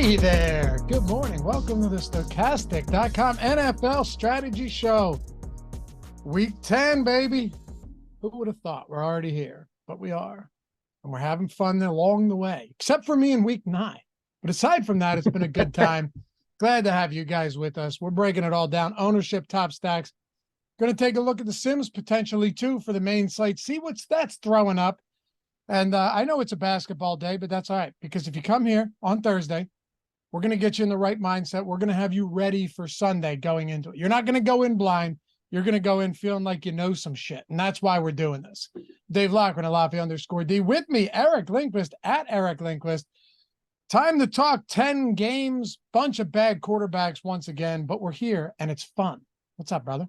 Hey there. Good morning. Welcome to the Stochastic.com NFL Strategy Show. Week 10, baby. Who would have thought? We're already here, but we are. And we're having fun along the way, except for me in week 9. But aside from that, it's been a good time. Glad to have you guys with us. We're breaking it all down. Ownership, top stacks. Going to take a look at the Sims potentially, too, for the main slate. See what that's throwing up. And I know it's a basketball day, but that's all right. Because if you come here on Thursday, we're going to get you in the right mindset. We're going to have you ready for Sunday going into it. You're not going to go in blind. You're going to go in feeling like you know some shit. And that's why we're doing this. Dave Loughran, _D. With me, Eric Lindquist, at Eric Lindquist. Time to talk 10 games, bunch of bad quarterbacks once again, but we're here and it's fun. What's up, brother?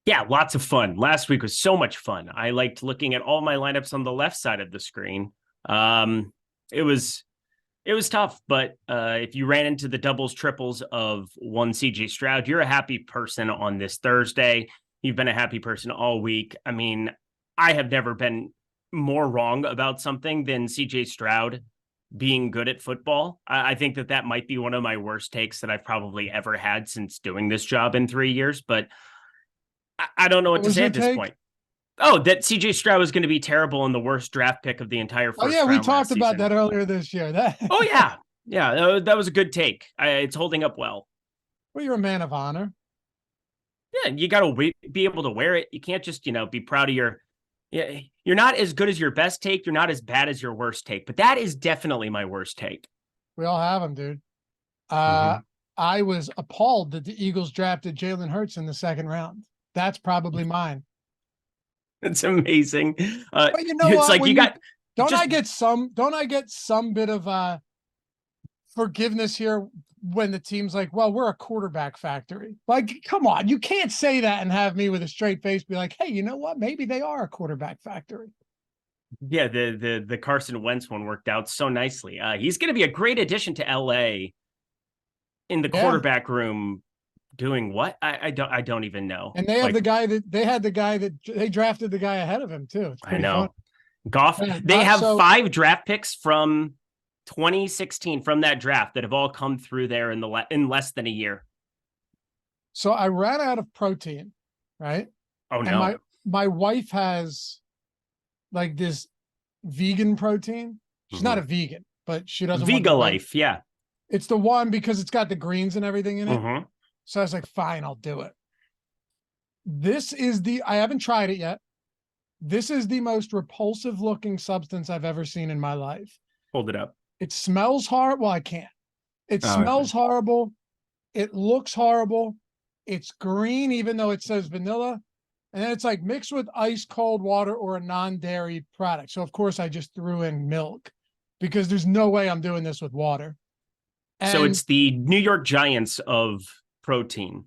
Yeah, lots of fun. Last week was so much fun. I liked looking at all my lineups on the left side of the screen. It was tough, but if you ran into the doubles, triples of one CJ Stroud, you're a happy person on this Thursday. You've been a happy person all week. I mean, I have never been more wrong about something than CJ Stroud being good at football. I think that might be one of my worst takes that I've probably ever had since doing this job in 3 years, but I don't know what to say at this point. Oh, that CJ Stroud was going to be terrible and the worst draft pick of the entire first round. Oh, yeah, we talked about that earlier this year. Oh, yeah. Yeah, that was a good take. It's holding up well. Well, you're a man of honor. Yeah, you got to be able to wear it. You can't just, be proud of your... Yeah, you're not as good as your best take. You're not as bad as your worst take. But that is definitely my worst take. We all have them, dude. I was appalled that the Eagles drafted Jalen Hurts in the second round. That's probably mine. It's amazing. But you know it's what? Like you got. Don't I get some bit of forgiveness here when the team's like, well, we're a quarterback factory. Like, come on, you can't say that and have me with a straight face be like, hey, you know what? Maybe they are a quarterback factory. Yeah, the Carson Wentz one worked out so nicely. He's going to be a great addition to LA in the quarterback room. Doing what? I don't even know. And they have the guy that they drafted the guy ahead of him too. I know. Fun. Goff. They have 5 draft picks from 2016 from that draft that have all come through there in less than a year. So I ran out of protein, right? Oh no. And my wife has like this vegan protein. She's not a vegan, but she doesn't Vega Life, yeah. It's the one because it's got the greens and everything in it. So I was like, fine, I'll do it. I haven't tried it yet. This is the most repulsive looking substance I've ever seen in my life. Hold it up. It smells horrible. Well, I can't. It smells horrible. It looks horrible. It's green, even though it says vanilla. And then it's like mixed with ice cold water or a non-dairy product. So of course I just threw in milk because there's no way I'm doing this with water. And so it's the New York Giants of protein.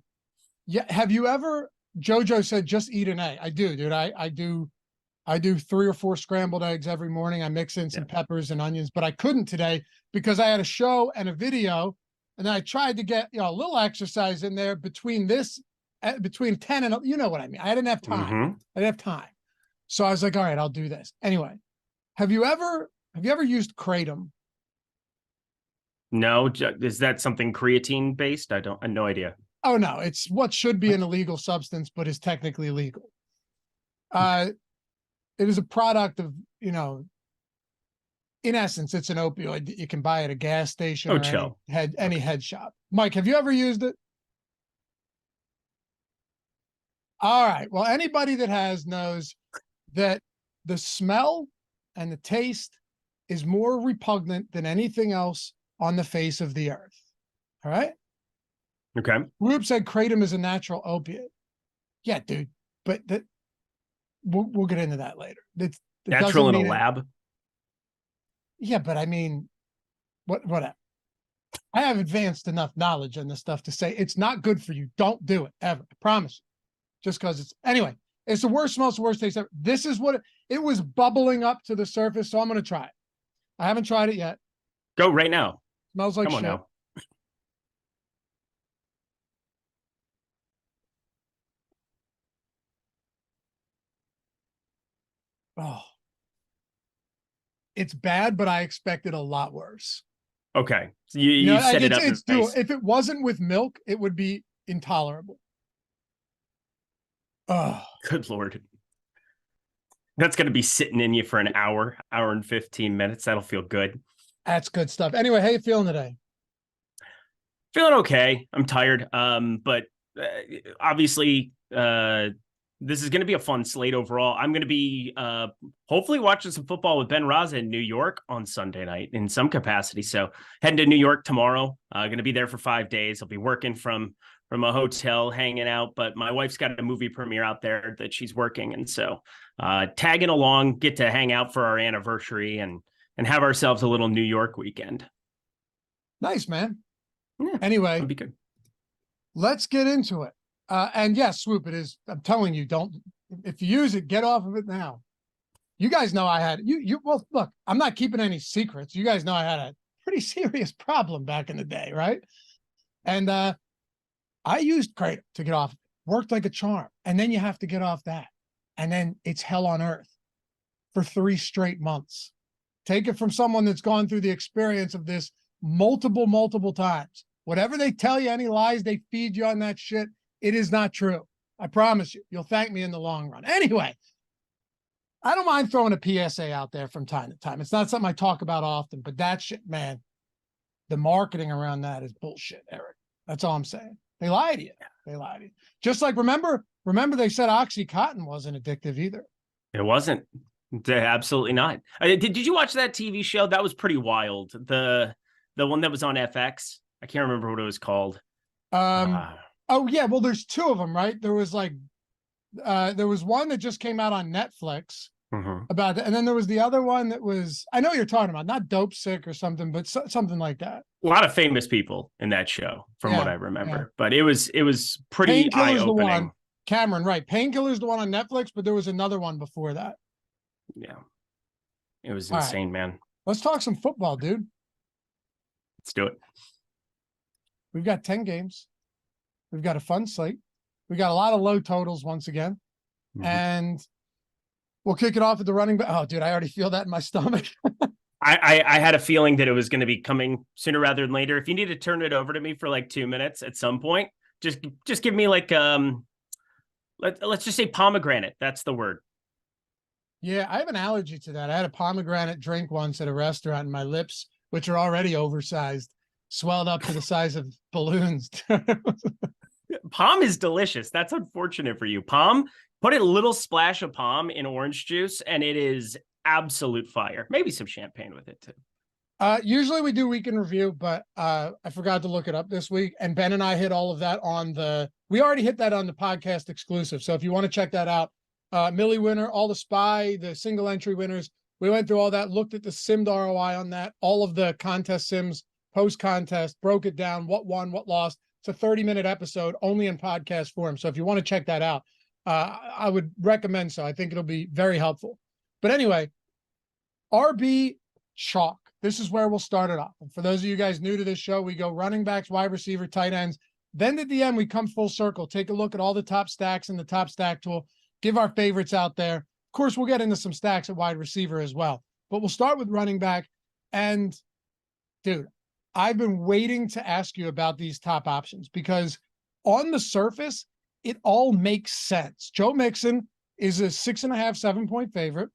Yeah. Have you ever, JoJo said, just eat an egg? I do, dude. I do 3 or 4 scrambled eggs every morning. I mix in some peppers and onions, but I couldn't today because I had a show and a video. And then I tried to get, a little exercise in there between 10 and, you know what I mean? I didn't have time. I didn't have time. So I was like, all right, I'll do this. Anyway, have you ever used Kratom? No, is that something creatine based? I have no idea. Oh no, it's what should be an illegal substance, but is technically legal. It is a product of, in essence, it's an opioid that you can buy at a gas station or any head shop. Mike, have you ever used it? All right. Well, anybody that has knows that the smell and the taste is more repugnant than anything else on the face of the earth. All right. Okay. Rube said Kratom is a natural opiate. Yeah, dude. But we'll get into that later. It's natural in a lab. Yeah, but I mean, whatever. I have advanced enough knowledge on this stuff to say it's not good for you. Don't do it ever. I promise you. Just because it's the worst smell, it's the worst taste ever. This is what it was bubbling up to the surface. So I'm going to try it. I haven't tried it yet. Go right now. Smells like shit. Come on now. Oh, it's bad, but I expected a lot worse. Okay. So you set it up. It's Nice. if it wasn't with milk, it would be intolerable. Oh, Good Lord. That's going to be sitting in you for an hour and 15 minutes. That'll feel good. that's good stuff. Anyway, how you feeling today? Feeling okay. I'm tired. But obviously, this is going to be a fun slate overall. I'm going to be hopefully watching some football with Ben Raza in New York on Sunday night in some capacity. So heading to New York tomorrow. Going to be there for 5 days. I'll be working from a hotel, hanging out. But my wife's got a movie premiere out there that she's working, and so tagging along, get to hang out for our anniversary and have ourselves a little New York weekend. Nice, man. Yeah, anyway, that'd be good. Let's get into it. And yes, Swoop, it is. I'm telling you, don't. If you use it, get off of it now. You guys know I had you. Well, look, I'm not keeping any secrets. You guys know I had a pretty serious problem back in the day, right? And I used Kratom to get off. Worked like a charm. And then you have to get off that. And then it's hell on earth for 3 straight months. Take it from someone that's gone through the experience of this multiple times. Whatever they tell you, any lies they feed you on that shit, it is not true. I promise you. You'll thank me in the long run. Anyway, I don't mind throwing a PSA out there from time to time. It's not something I talk about often, but that shit, man, the marketing around that is bullshit, Eric. That's all I'm saying. They lie to you. They lie to you. Just like, remember they said Oxycontin wasn't addictive either. It wasn't. Absolutely not. Did you watch that TV show? That was pretty wild. The one that was on FX. I can't remember what it was called. Oh yeah, well, there's 2 of them, right? There was there was one that just came out on Netflix about that, and then there was the other one that was, I know what you're talking about, not Dope Sick or something, but something like that. A lot of famous people in that show, from what I remember. But it was pretty eye-opening. The one, Cameron, right? Painkiller's the one on Netflix, but there was another one before that. Yeah, it was insane, man. Let's talk some football, dude. Let's do it. We've got 10 games. We've got a fun slate. We got a lot of low totals once again. And we'll kick it off at the running back. Oh, dude, I already feel that in my stomach. I had a feling that it was going to be coming sooner rather than later. If you need to turn it over to me for like 2 minutes at some point, just give me like let's just say pomegranate. That's the word. Yeah, I have an allergy to that. I had a pomegranate drink once at a restaurant, and my lips, which are already oversized, swelled up to the size of balloons. Palm is delicious. That's unfortunate for you. Palm, put a little splash of palm in orange juice, and it is absolute fire. Maybe some champagne with it too. Usually we do week in review, but I forgot to look it up this week. And Ben and I hit all of that we already hit that on the podcast exclusive. So if you want to check that out, Millie winner, all the SPY, the single entry winners, we went through all that, looked at the simmed ROI on that, all of the contest sims, post-contest, broke it down, what won, what lost. It's a 30-minute episode only in podcast form. So if you want to check that out, I would recommend so. I think it'll be very helpful. But anyway, RB chalk. This is where we'll start it off. And for those of you guys new to this show, we go running backs, wide receiver, tight ends. Then at the end, we come full circle, take a look at all the top stacks in the top stack tool, give our favorites out there. Of course, we'll get into some stacks at wide receiver as well. But we'll start with running back. And, dude, I've been waiting to ask you about these top options because on the surface, it all makes sense. Joe Mixon is a 6.5, 7-point favorite.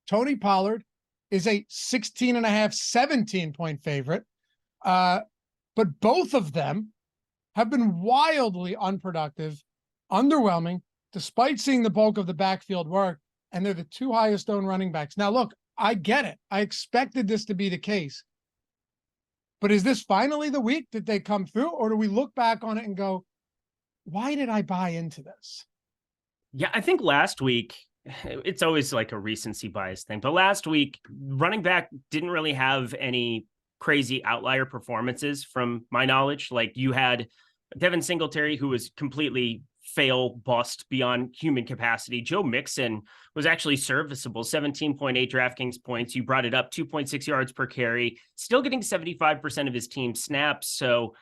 Tony Pollard is a 16.5, 17-point favorite. But both of them have been wildly unproductive, underwhelming, despite seeing the bulk of the backfield work, and they're the 2 highest owned running backs. Now, look, I get it. I expected this to be the case. But is this finally the week that they come through, or do we look back on it and go, why did I buy into this? Yeah, I think last week, it's always like a recency bias thing, but last week, running back didn't really have any crazy outlier performances from my knowledge. Like you had Devin Singletary, who was completely fail bust beyond human capacity. Joe Mixon was actually serviceable, 17.8 DraftKings points. You brought it up, 2.6 yards per carry, still getting 75% of his team snaps. So,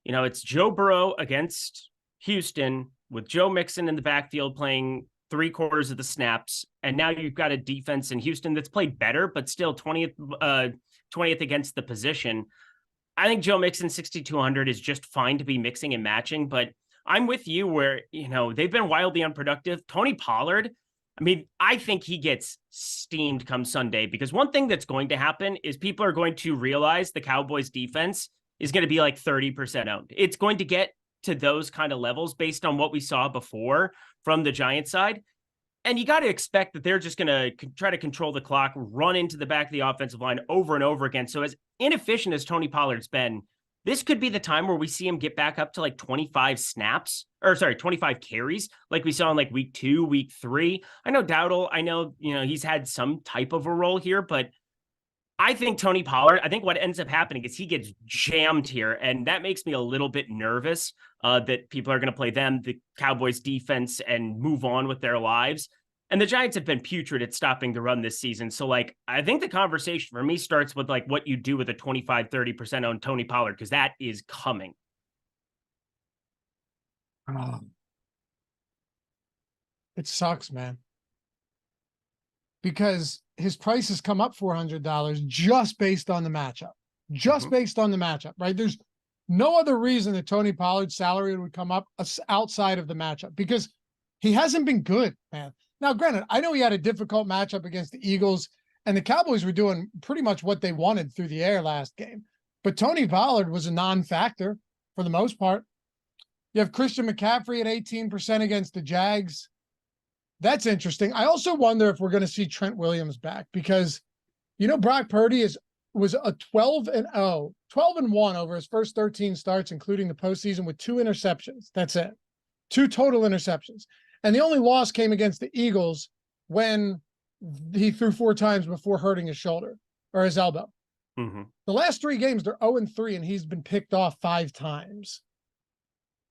you know, it's Joe Burrow against Houston with Joe Mixon in the backfield playing 3/4 of the snaps. And now you've got a defense in Houston that's played better, but still 20th against the position. I think Joe Mixon 6,200 is just fine to be mixing and matching, but I'm with you where, they've been wildly unproductive. Tony Pollard, I mean, I think he gets steamed come Sunday, because one thing that's going to happen is people are going to realize the Cowboys defense is going to be like 30% owned. It's going to get to those kind of levels based on what we saw before from the Giants side. And you got to expect that they're just going to try to control the clock, run into the back of the offensive line over and over again. So as inefficient as Tony Pollard's been, this could be the time where we see him get back up to like 25 carries, like we saw in like week 2, week 3. I know Dowdle, he's had some type of a role here, but I think Tony Pollard, I think what ends up happening is he gets jammed here, and that makes me a little bit nervous that people are going to play the Cowboys defense, and move on with their lives. And the Giants have been putrid at stopping the run this season. So, I think the conversation for me starts with, what you do with a 25-30% on Tony Pollard, because that is coming. It sucks, man. Because his price has come up $400 just based on the matchup. Based on the matchup, right? There's no other reason that Tony Pollard's salary would come up outside of the matchup, because he hasn't been good, man. Now, granted, I know he had a difficult matchup against the Eagles, and the Cowboys were doing pretty much what they wanted through the air last game. But Tony Pollard was a non-factor for the most part. You have Christian McCaffrey at 18% against the Jags. That's interesting. I also wonder if we're going to see Trent Williams back, because, Brock Purdy was a 12-1 over his first 13 starts, including the postseason, with 2 interceptions. That's it. 2 total interceptions. And the only loss came against the Eagles when he threw 4 times before hurting his shoulder or his elbow. Mm-hmm. The last 3 games, they're 0-3, and he's been picked off 5 times.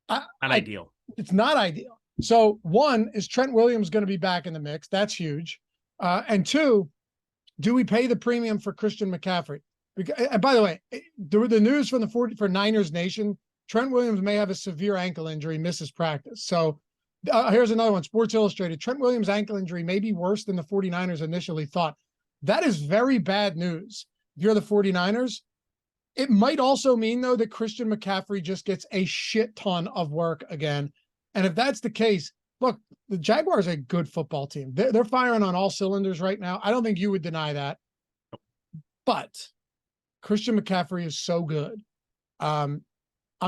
Not ideal. It's not ideal. So 1, is Trent Williams going to be back in the mix? That's huge. And 2, do we pay the premium for Christian McCaffrey? And by the way, the news from for Niners Nation, Trent Williams may have a severe ankle injury, misses practice. So here's another one, Sports Illustrated. Trent Williams' ankle injury may be worse than the 49ers initially thought. That is very bad news. If you're the 49ers, it might also mean, though, that Christian McCaffrey just gets a shit ton of work again. And if that's the case, look, the Jaguars are a good football team. They're firing on all cylinders right now. I don't think you would deny that. But Christian McCaffrey is so good. I'm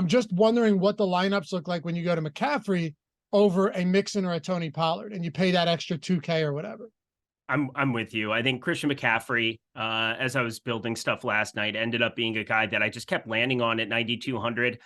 just wondering what the lineups look like when you go to McCaffrey over a Mixon or a Tony Pollard, and you pay that extra $2K or whatever. I'm with you. I think Christian McCaffrey, as I was building stuff last night, ended up being a guy that I just kept landing on at 9,200.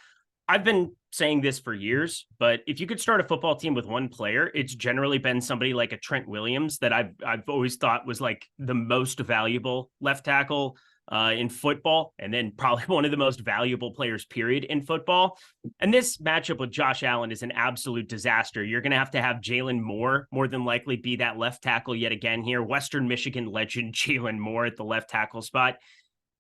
I've been saying this for years, but if you could start a football team with one player, it's generally been somebody like a Trent Williams that I've always thought was like the most valuable left tackle in football, and then probably one of the most valuable players, period, in football. And this matchup with Josh Allen is an absolute disaster. You're going to have Jalen Moore more than likely be that left tackle yet again here. Western Michigan legend Jalen Moore at the left tackle spot.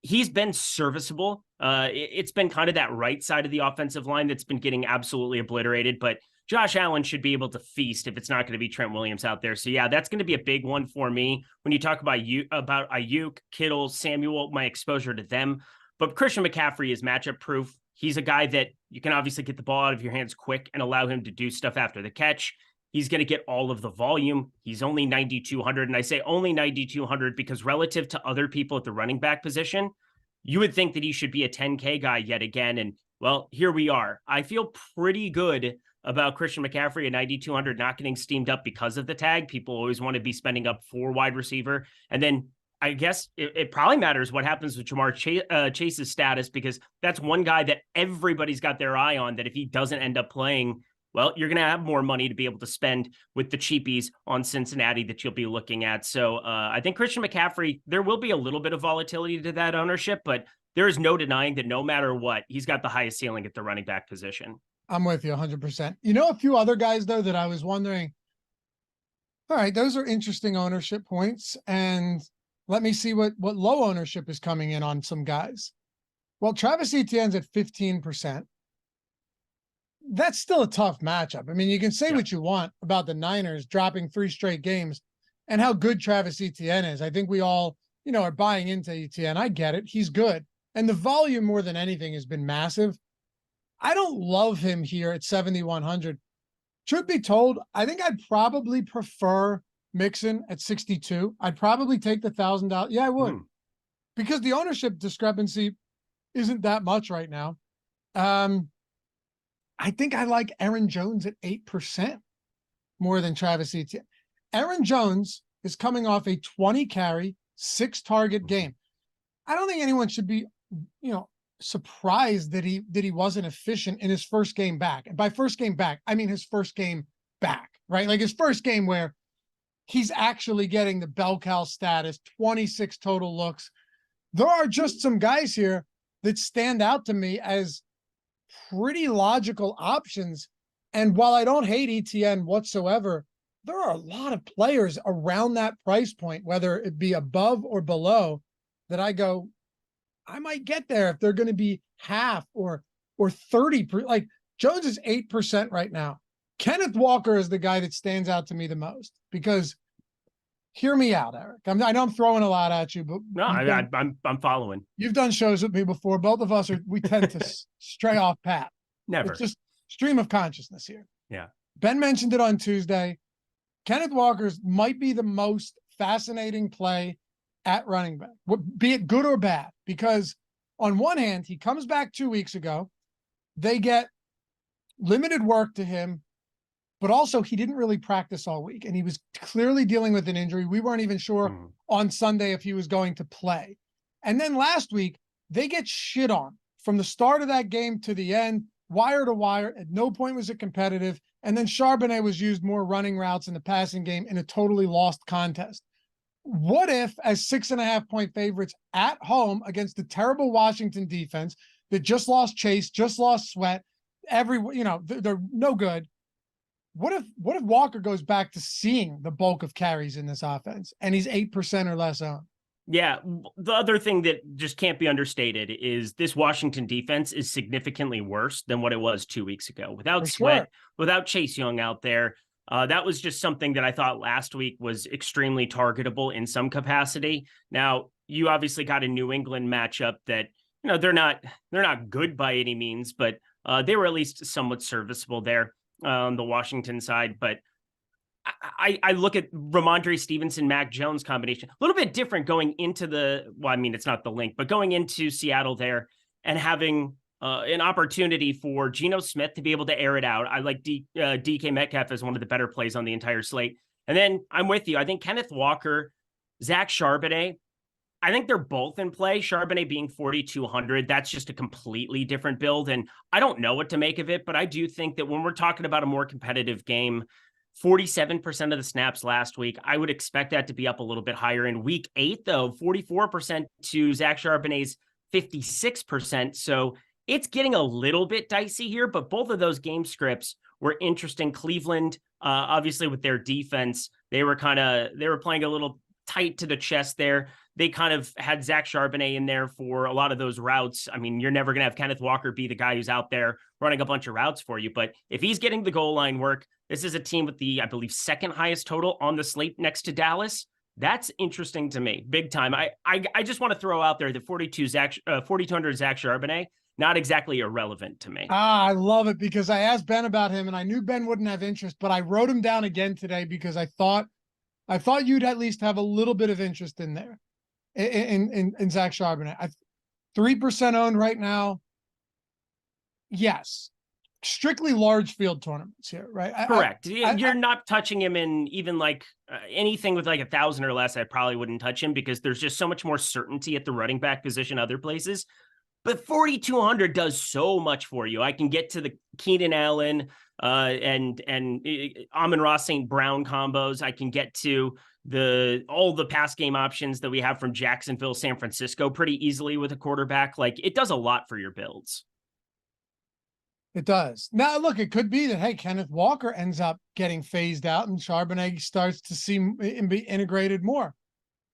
He's been serviceable. It's been kind of that right side of the offensive line that's been getting absolutely obliterated, but Josh Allen should be able to feast if it's not going to be Trent Williams out there. So yeah, that's going to be a big one for me when you talk about Ayuk, Kittle, Samuel, my exposure to them. But Christian McCaffrey is matchup proof. He's a guy that you can obviously get the ball out of your hands quick and allow him to do stuff after the catch. He's going to get all of the volume. He's only 9,200. And I say only 9,200 because relative to other people at the running back position, you would think that he should be a 10K guy yet again. And well, here we are. I feel pretty good about Christian McCaffrey at 9,200 not getting steamed up because of the tag. People always want to be spending up for wide receiver. And then I guess it probably matters what happens with Jamar Chase's status, because that's one guy that everybody's got their eye on, that if he doesn't end up playing, well, you're going to have more money to be able to spend with the cheapies on Cincinnati that you'll be looking at. So I think Christian McCaffrey, there will be a little bit of volatility to that ownership, but there is no denying that no matter what, he's got the highest ceiling at the running back position. I'm with you 100%. You know, a few other guys, though, that I was wondering, all right, those are interesting ownership points. And let me see what low ownership is coming in on some guys. Well, Travis Etienne's at 15%. That's still a tough matchup. I mean, you can say what you want about the Niners dropping 3 straight games and how good Travis Etienne is. I think we all, are buying into Etienne. I get it. He's good. and the volume more than anything has been massive. I don't love him here at 7,100. Truth be told, I think I'd probably prefer Mixon at 62. I'd probably take the $1,000. Yeah, I would, because the ownership discrepancy isn't that much right now. I think I like Aaron Jones at 8% more than Travis Etienne. Aaron Jones is coming off a 20 carry, 6 target game. I don't think anyone should be, surprised that he wasn't efficient in his first game back. And by first game back, I mean his first game back, right? Like his first game where he's actually getting the bell cow status, 26 total looks. There are just some guys here that stand out to me as pretty logical options. And while I don't hate ETN whatsoever, there are a lot of players around that price point, whether it be above or below, that I go, I might get there if they're going to be half or 30. Like Jones is 8% right now. Kenneth Walker is the guy that stands out to me the most, because hear me out, Eric. I know I'm throwing a lot at you, but no, I'm following. You've done shows with me before. Both of us we tend to stray off path. Never. It's just stream of consciousness here. Yeah. Ben mentioned it on Tuesday. Kenneth Walker's might be the most fascinating play at running back, be it good or bad, because on one hand, he comes back 2 weeks ago. They get limited work to him, but also he didn't really practice all week, and he was clearly dealing with an injury. We weren't even sure on Sunday if he was going to play. And then last week, they get shit on from the start of that game to the end, wire to wire. At no point was it competitive. And then Charbonnet was used more running routes in the passing game in a totally lost contest. What if, as 6.5-point favorites at home against the terrible Washington defense that just lost Chase, just lost Sweat, they're no good. What if Walker goes back to seeing the bulk of carries in this offense and he's 8% or less owned? Yeah. The other thing that just can't be understated is this Washington defense is significantly worse than what it was 2 weeks ago. Without Sweat, without Chase Young out there, that was just something that I thought last week was extremely targetable in some capacity. Now, you obviously got a New England matchup that, they're not good by any means, but they were at least somewhat serviceable there on the Washington side. But I look at Ramondre Stevenson, Mac Jones combination, a little bit different going into it's not the link, but going into Seattle there and having an opportunity for Geno Smith to be able to air it out. I like DK Metcalf as one of the better plays on the entire slate. And then I'm with you. I think Kenneth Walker, Zach Charbonnet, I think they're both in play. Charbonnet being 4,200, that's just a completely different build. And I don't know what to make of it, but I do think that when we're talking about a more competitive game, 47% of the snaps last week, I would expect that to be up a little bit higher. In week 8, though, 44% to Zach Charbonnet's 56%. So it's getting a little bit dicey here, but both of those game scripts were interesting. Cleveland, obviously with their defense, they were playing a little tight to the chest there. They kind of had Zach Charbonnet in there for a lot of those routes. I mean, you're never going to have Kenneth Walker be the guy who's out there running a bunch of routes for you, but if he's getting the goal line work, this is a team with the, I believe, second highest total on the slate next to Dallas. That's interesting to me, big time. I just want to throw out there that 4,200 Zach Charbonnet, not exactly irrelevant to me. I love it, because I asked Ben about him and I knew Ben wouldn't have interest, but I wrote him down again today because I thought you'd at least have a little bit of interest in there in Zach Charbonnet. 3% owned right now. Yes. Strictly large field tournaments here, right? Correct. You're not touching him in even like anything with like 1,000 or less. I probably wouldn't touch him because there's just so much more certainty at the running back position other places. But 4,200 does so much for you. I can get to the Keenan Allen and Amon-Ra St. Brown combos. I can get to all the pass game options that we have from Jacksonville, San Francisco pretty easily with a quarterback. Like, it does a lot for your builds. It does. Now, look, it could be that, hey, Kenneth Walker ends up getting phased out and Charbonnet starts to seem and be integrated more.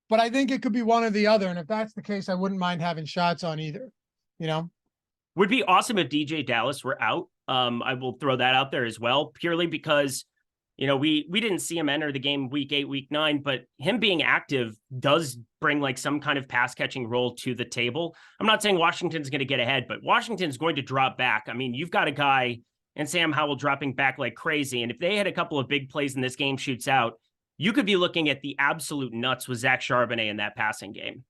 But I think it could be one or the other. And if that's the case, I wouldn't mind having shots on either. Would be awesome if DJ Dallas were out. I will throw that out there as well, purely because we didn't see him enter the game week 8, week 9, but him being active does bring like some kind of pass catching role to the table. I'm not saying Washington's going to get ahead, but Washington's going to drop back. I mean, you've got a guy and Sam Howell dropping back like crazy. And if they had a couple of big plays and this game shoots out, you could be looking at the absolute nuts with Zach Charbonnet in that passing game.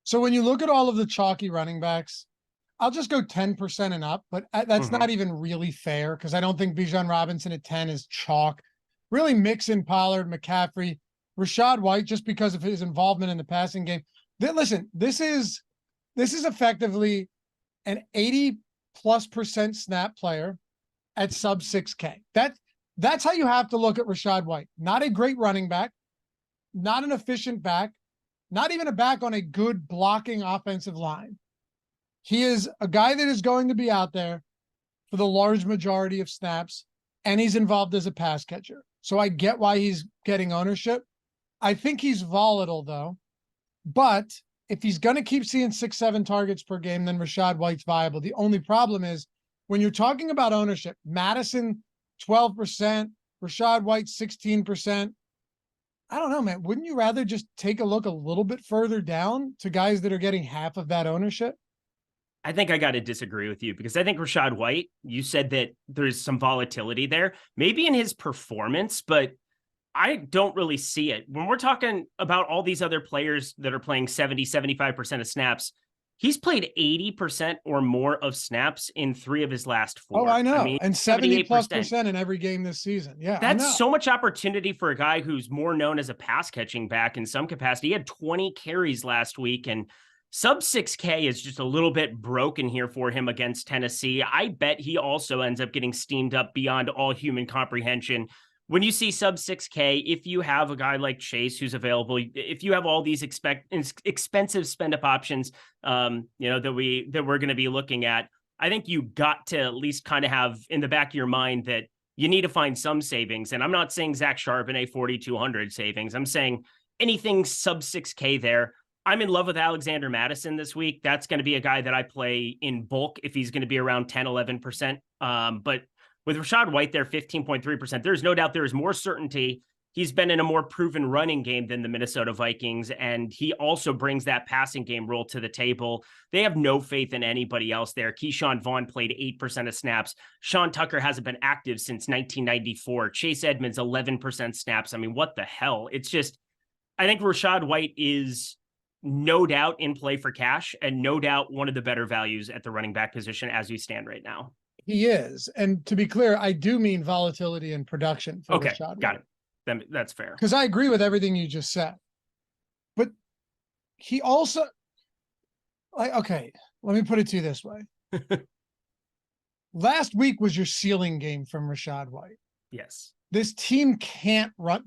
So when you look at all of the chalky running backs, I'll just go 10% and up, but that's not even really fair because I don't think Bijan Robinson at 10 is chalk. Really Mixon, Pollard, McCaffrey, Rachaad White, just because of his involvement in the passing game. Listen, this is effectively an 80+% snap player at sub 6K. That's how you have to look at Rachaad White. Not a great running back, not an efficient back, not even a back on a good blocking offensive line. He is a guy that is going to be out there for the large majority of snaps, and he's involved as a pass catcher. So I get why he's getting ownership. I think he's volatile, though. But if he's going to keep seeing 6-7 targets per game, then Rachaad White's viable. The only problem is when you're talking about ownership, Madison 12%, Rachaad White 16%. I don't know, man. Wouldn't you rather just take a look a little bit further down to guys that are getting half of that ownership? I think I got to disagree with you because I think Rachaad White, you said that there's some volatility there, maybe in his performance, but I don't really see it. When we're talking about all these other players that are playing 70, 75% of snaps, he's played 80% or more of snaps in 3 of his last 4. Oh, I know. I mean, and 70+% in every game this season. Yeah. That's so much opportunity for a guy who's more known as a pass catching back in some capacity. He had 20 carries last week, and sub 6K is just a little bit broken here for him against Tennessee. I bet he also ends up getting steamed up beyond all human comprehension. When you see sub 6K, if you have a guy like Chase who's available, if you have all these expensive spend up options, that we're going to be looking at, I think you got to at least kind of have in the back of your mind that you need to find some savings. And I'm not saying Zach Charbonnet 4,200 savings. I'm saying anything sub 6K there. I'm in love with Alexander Mattison this week. That's going to be a guy that I play in bulk if he's going to be around 10, 11%. But with Rachaad White there, 15.3%, there's no doubt there is more certainty. He's been in a more proven running game than the Minnesota Vikings, and he also brings that passing game role to the table. They have no faith in anybody else there. Keyshawn Vaughn played 8% of snaps. Sean Tucker hasn't been active since 1994. Chase Edmonds, 11% snaps. I mean, what the hell? It's just, I think Rachaad White is no doubt in play for cash and no doubt one of the better values at the running back position as we stand right now. He is. And to be clear, I do mean volatility and production for Rachaad. Got it. That's fair. Because I agree with everything you just said. But he also, okay, let me put it to you this way. Last week was your ceiling game from Rachaad White. Yes. This team can't run.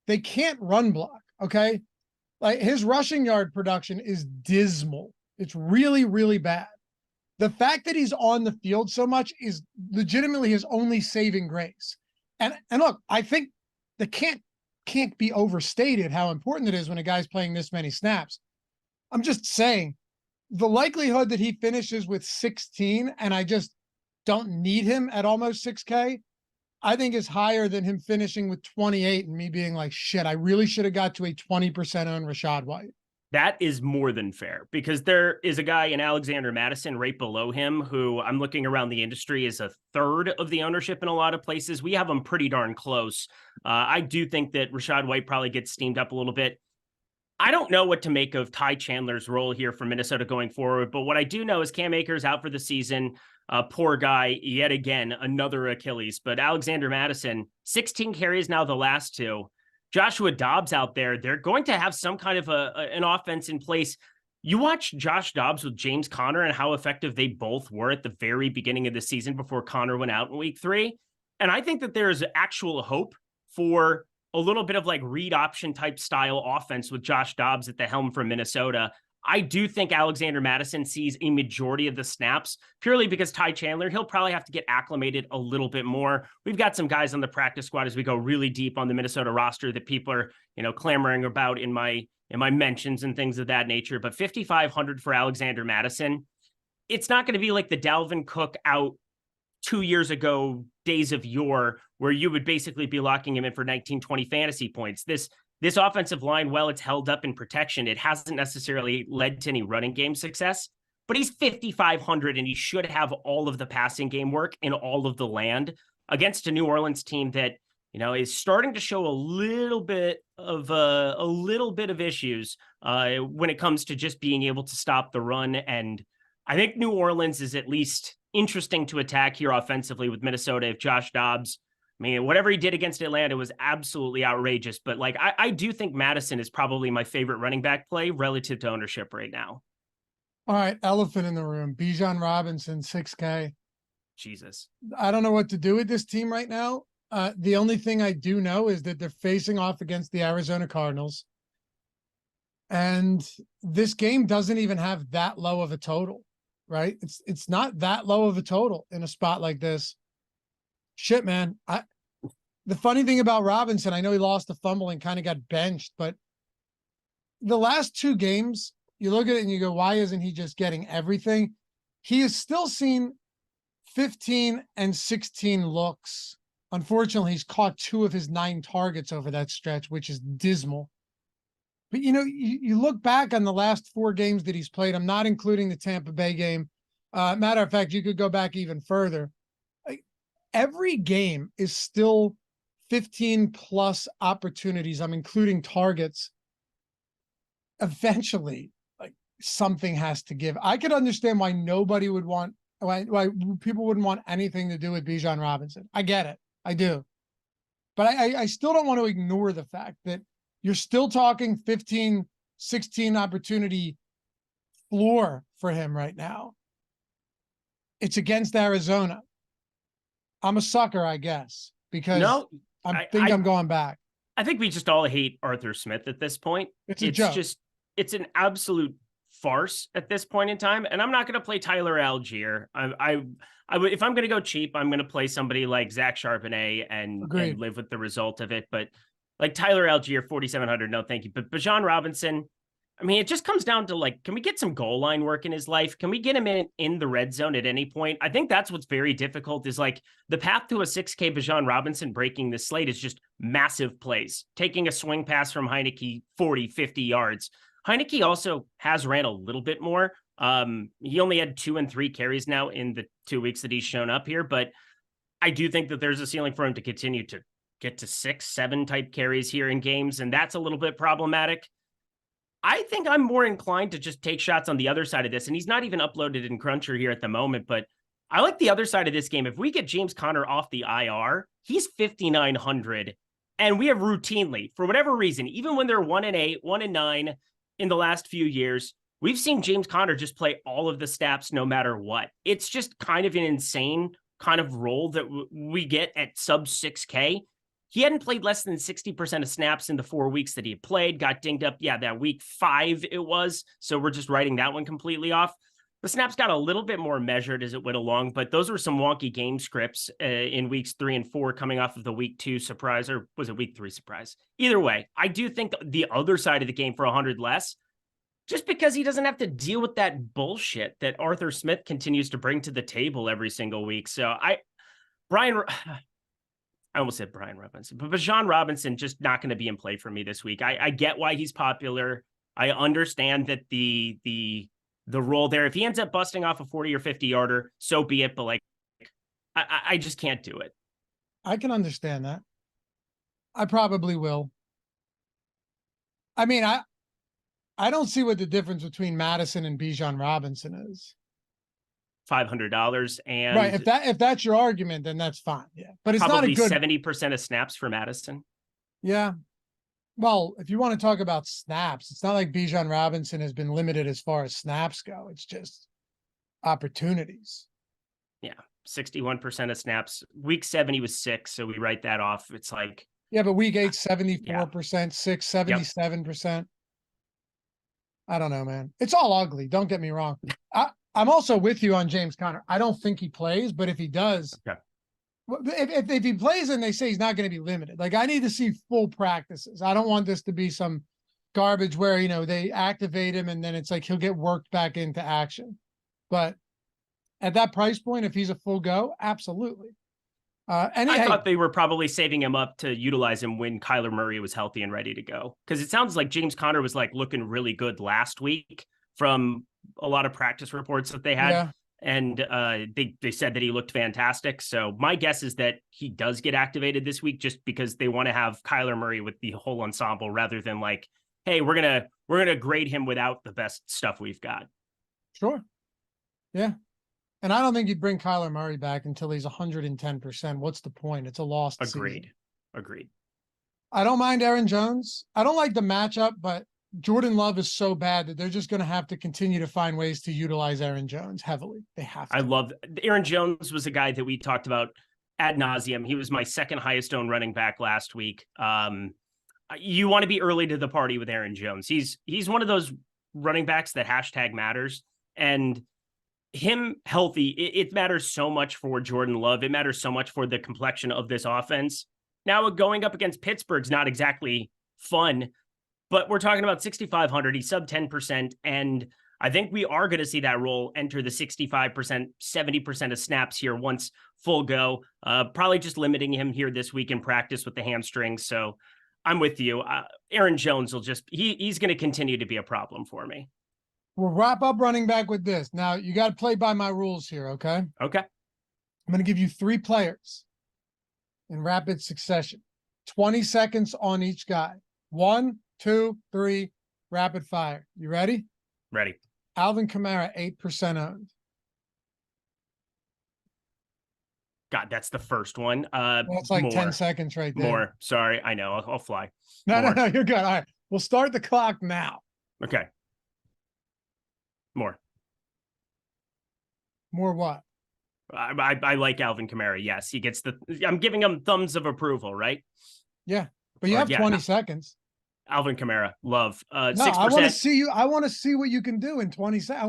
They can't run block, okay? Like his rushing yard production is dismal. It's really, really bad. The fact that he's on the field so much is legitimately his only saving grace. And look, I think that can't be overstated how important it is when a guy's playing this many snaps. I'm just saying the likelihood that he finishes with 16 and I just don't need him at almost 6K, I think is higher than him finishing with 28 and me being like, shit, I really should have got to a 20% on Rachaad White. That is more than fair because there is a guy in Alexander Mattison right below him who I'm looking around the industry is a third of the ownership in a lot of places. We have them pretty darn close. I do think that Rachaad White probably gets steamed up a little bit. I don't know what to make of Ty Chandler's role here for Minnesota going forward, but what I do know is Cam Akers out for the season. Poor guy, yet again, another Achilles. But Alexander Mattison, 16 carries now the last 2. Joshua Dobbs out there, they're going to have some kind of an offense in place. You watch Josh Dobbs with James Conner and how effective they both were at the very beginning of the season before Conner went out in week 3. And I think that there's actual hope for a little bit of like read option type style offense with Josh Dobbs at the helm for Minnesota. I do think Alexander Mattison sees a majority of the snaps purely because Ty Chandler, he'll probably have to get acclimated a little bit more. We've got some guys on the practice squad as we go really deep on the Minnesota roster that people are, clamoring about in my mentions and things of that nature. But 5,500 for Alexander Mattison, it's not going to be like the Dalvin Cook out 2 years ago days of yore where you would basically be locking him in for 19, 20 fantasy points. This offensive line, while it's held up in protection, it hasn't necessarily led to any running game success, but he's 5,500 and he should have all of the passing game work in all of the land against a New Orleans team that, is starting to show a little bit of issues when it comes to just being able to stop the run. And I think New Orleans is at least interesting to attack here offensively with Minnesota. If Josh Dobbs, whatever he did against Atlanta was absolutely outrageous. But I do think Madison is probably my favorite running back play relative to ownership right now. All right, elephant in the room. Bijan Robinson, 6K. Jesus. I don't know what to do with this team right now. The only thing I do know is that they're facing off against the Arizona Cardinals. And this game doesn't even have that low of a total, right? It's not that low of a total in a spot like this. Shit, man. The funny thing about Robinson, I know he lost a fumble and kind of got benched, but the last 2 games, you look at it and you go, why isn't he just getting everything? He has still seen 15 and 16 looks. Unfortunately, he's caught 2 of his 9 targets over that stretch, which is dismal. But, you look back on the last 4 games that he's played. I'm not including the Tampa Bay game. Matter of fact, you could go back even further. Every game is still 15 plus opportunities. I'm including targets. Eventually, something has to give. I could understand why nobody would want, why people wouldn't want anything to do with Bijan Robinson. I get it. I do. But I still don't want to ignore the fact that you're still talking 15, 16 opportunity floor for him right now. It's against Arizona. I'm a sucker, I guess, because I'm going back. I think we just all hate Arthur Smith at this point. It's a joke. It's an absolute farce at this point in time. And I'm not going to play Tyler Algier. I would, if I'm going to go cheap, I'm going to play somebody like Zach Charbonnet and live with the result of it. But like Tyler Algier, 4,700, no thank you. But Bijan Robinson, it just comes down to can we get some goal line work in his life? Can we get him in the red zone at any point? I think that's what's very difficult is the path to a 6K Bijan Robinson breaking this slate is just massive plays. Taking a swing pass from Heineke 40, 50 yards. Heineke also has ran a little bit more. He only had 2 and 3 carries now in the 2 weeks that he's shown up here, but I do think that there's a ceiling for him to continue to get to 6, 7 type carries here in games, and that's a little bit problematic. I think I'm more inclined to just take shots on the other side of this, and he's not even uploaded in Cruncher here at the moment, but I like the other side of this game. If we get James Conner off the IR, he's 5,900, and we have routinely, for whatever reason, even when they're 1-8, 1-9 in the last few years, we've seen James Conner just play all of the snaps no matter what. It's just kind of an insane kind of role that we get at sub 6K. He hadn't played less than 60% of snaps in the 4 weeks that he had played, got dinged up. Yeah, that week 5 it was. So we're just writing that one completely off. The snaps got a little bit more measured as it went along, but those were some wonky game scripts in weeks 3 and 4 coming off of the week 2 surprise, or was it week 3 surprise? Either way, I do think the other side of the game for 100 less, just because he doesn't have to deal with that bullshit that Arthur Smith continues to bring to the table every single week. So I almost said Brian Robinson, but Bijan Robinson just not going to be in play for me this week. I get why he's popular. I understand that the role there, if he ends up busting off a 40 or 50 yarder, so be it. But I just can't do it. I can understand that. I probably will. I don't see what the difference between Madison and Bijan Robinson is. $500 and right. If that's your argument, then that's fine. Yeah, but it's not a good 70% of snaps for Madison. Yeah. Well, if you want to talk about snaps, it's not like Bijan Robinson has been limited as far as snaps go. It's just opportunities. Yeah. 61% of snaps. Week 7, he was 6. So we write that off. It's yeah, but week 8, 74%, 6, 77%. Yep. I don't know, man. It's all ugly. Don't get me wrong. I'm also with you on James Conner. I don't think he plays, but if he does, okay. If he plays and they say he's not going to be limited, I need to see full practices. I don't want this to be some garbage where, they activate him and then it's like he'll get worked back into action. But at that price point, if he's a full go, absolutely. I thought they were probably saving him up to utilize him when Kyler Murray was healthy and ready to go. Because it sounds like James Conner was like looking really good last week from a lot of practice reports that they had. Yeah. And they said that he looked fantastic. So my guess is that he does get activated this week just because they want to have Kyler Murray with the whole ensemble rather than like, hey, we're gonna grade him without the best stuff we've got. Sure. Yeah. And I don't think you'd bring Kyler Murray back until he's 110%. What's the point? It's a lost season. Agreed. I don't mind Aaron Jones. I don't like the matchup, but Jordan Love is so bad that they're just going to have to continue to find ways to utilize Aaron Jones heavily. They have to. I love Aaron Jones was a guy that we talked about ad nauseum. He was my second highest owned running back last week. You want to be early to the party with Aaron Jones. He's one of those running backs that hashtag matters, and him healthy, it matters so much for Jordan Love. It matters so much for the complexion of this offense. Now going up against Pittsburgh's not exactly fun, but we're talking about 6,500. He's sub 10%. And I think we are going to see that role enter the 65%, 70% of snaps here once full go. Probably just limiting him here this week in practice with the hamstrings. So I'm with you. Aaron Jones will he's going to continue to be a problem for me. We'll wrap up running back with this. Now, you got to play by my rules here, okay? Okay. I'm going to give you 3 players in rapid succession. 20 seconds on each guy. 1, 2, 3, rapid fire. You ready? Ready. Alvin Kamara, 8% owned. God, that's the first one. That's like 10 seconds right there. More. Sorry, I know. I'll fly. No, you're good. All right. We'll start the clock now. Okay. More what? I like Alvin Kamara. Yes, he gets I'm giving him thumbs of approval, right? Yeah, but you have 20 seconds. Alvin Kamara, love. 6%. I want to see you. I want to see what you can do in 20 seconds. I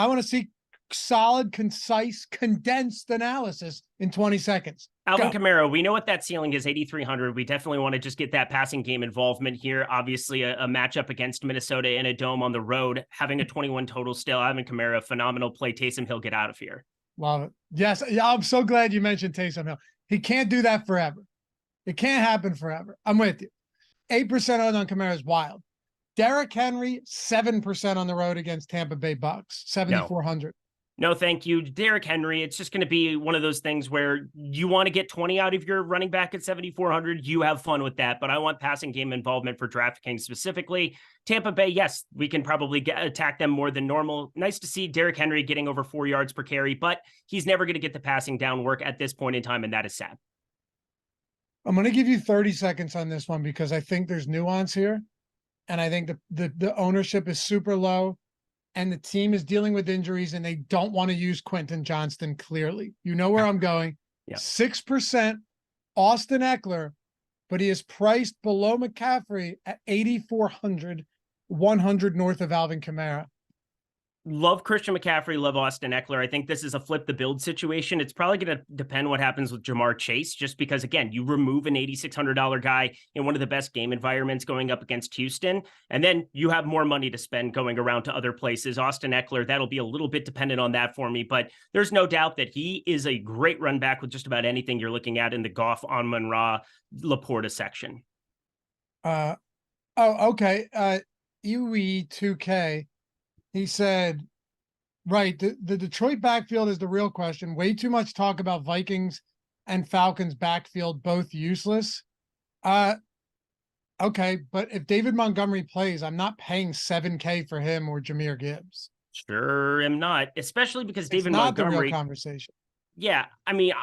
want to see solid, concise, condensed analysis in 20 seconds. Alvin Kamara, we know what that ceiling is, 8,300. We definitely want to just get that passing game involvement here. Obviously, a matchup against Minnesota in a dome on the road, having a 21 total still. Alvin Kamara, phenomenal play. Taysom Hill, get out of here. Love it. Yes, I'm so glad you mentioned Taysom Hill. He can't do that forever. It can't happen forever. I'm with you. 8% on Kamara is wild. Derrick Henry, 7% on the road against Tampa Bay Bucks, 7,400. No, thank you. Derrick Henry, it's just going to be one of those things where you want to get 20 out of your running back at 7,400. You have fun with that, but I want passing game involvement for DraftKings specifically. Tampa Bay, yes, we can probably attack them more than normal. Nice to see Derrick Henry getting over 4 yards per carry, but he's never going to get the passing down work at this point in time, and that is sad. I'm going to give you 30 seconds on this one because I think there's nuance here, and I think the ownership is super low. And the team is dealing with injuries, and they don't want to use Quentin Johnston clearly. You know where I'm going. Yeah. 6% Austin Eckler, but he is priced below McCaffrey at 8,400, 100 north of Alvin Kamara. Love Christian McCaffrey, love Austin Eckler. I think this is a flip the build situation. It's probably going to depend what happens with Jamar Chase, just because, again, you remove an $8,600 guy in one of the best game environments going up against Houston, and then you have more money to spend going around to other places. Austin Eckler, that'll be a little bit dependent on that for me, but there's no doubt that he is a great run back with just about anything you're looking at in the Goff, Amon-Ra, Laporta section. Okay. UE2K. He said, right, the Detroit backfield is the real question. Way too much talk about Vikings and Falcons backfield, both useless. Okay, but if David Montgomery plays, I'm not paying $7K for him or Jahmyr Gibbs. Sure am not, especially because David not Montgomery. The real conversation. Yeah, I mean,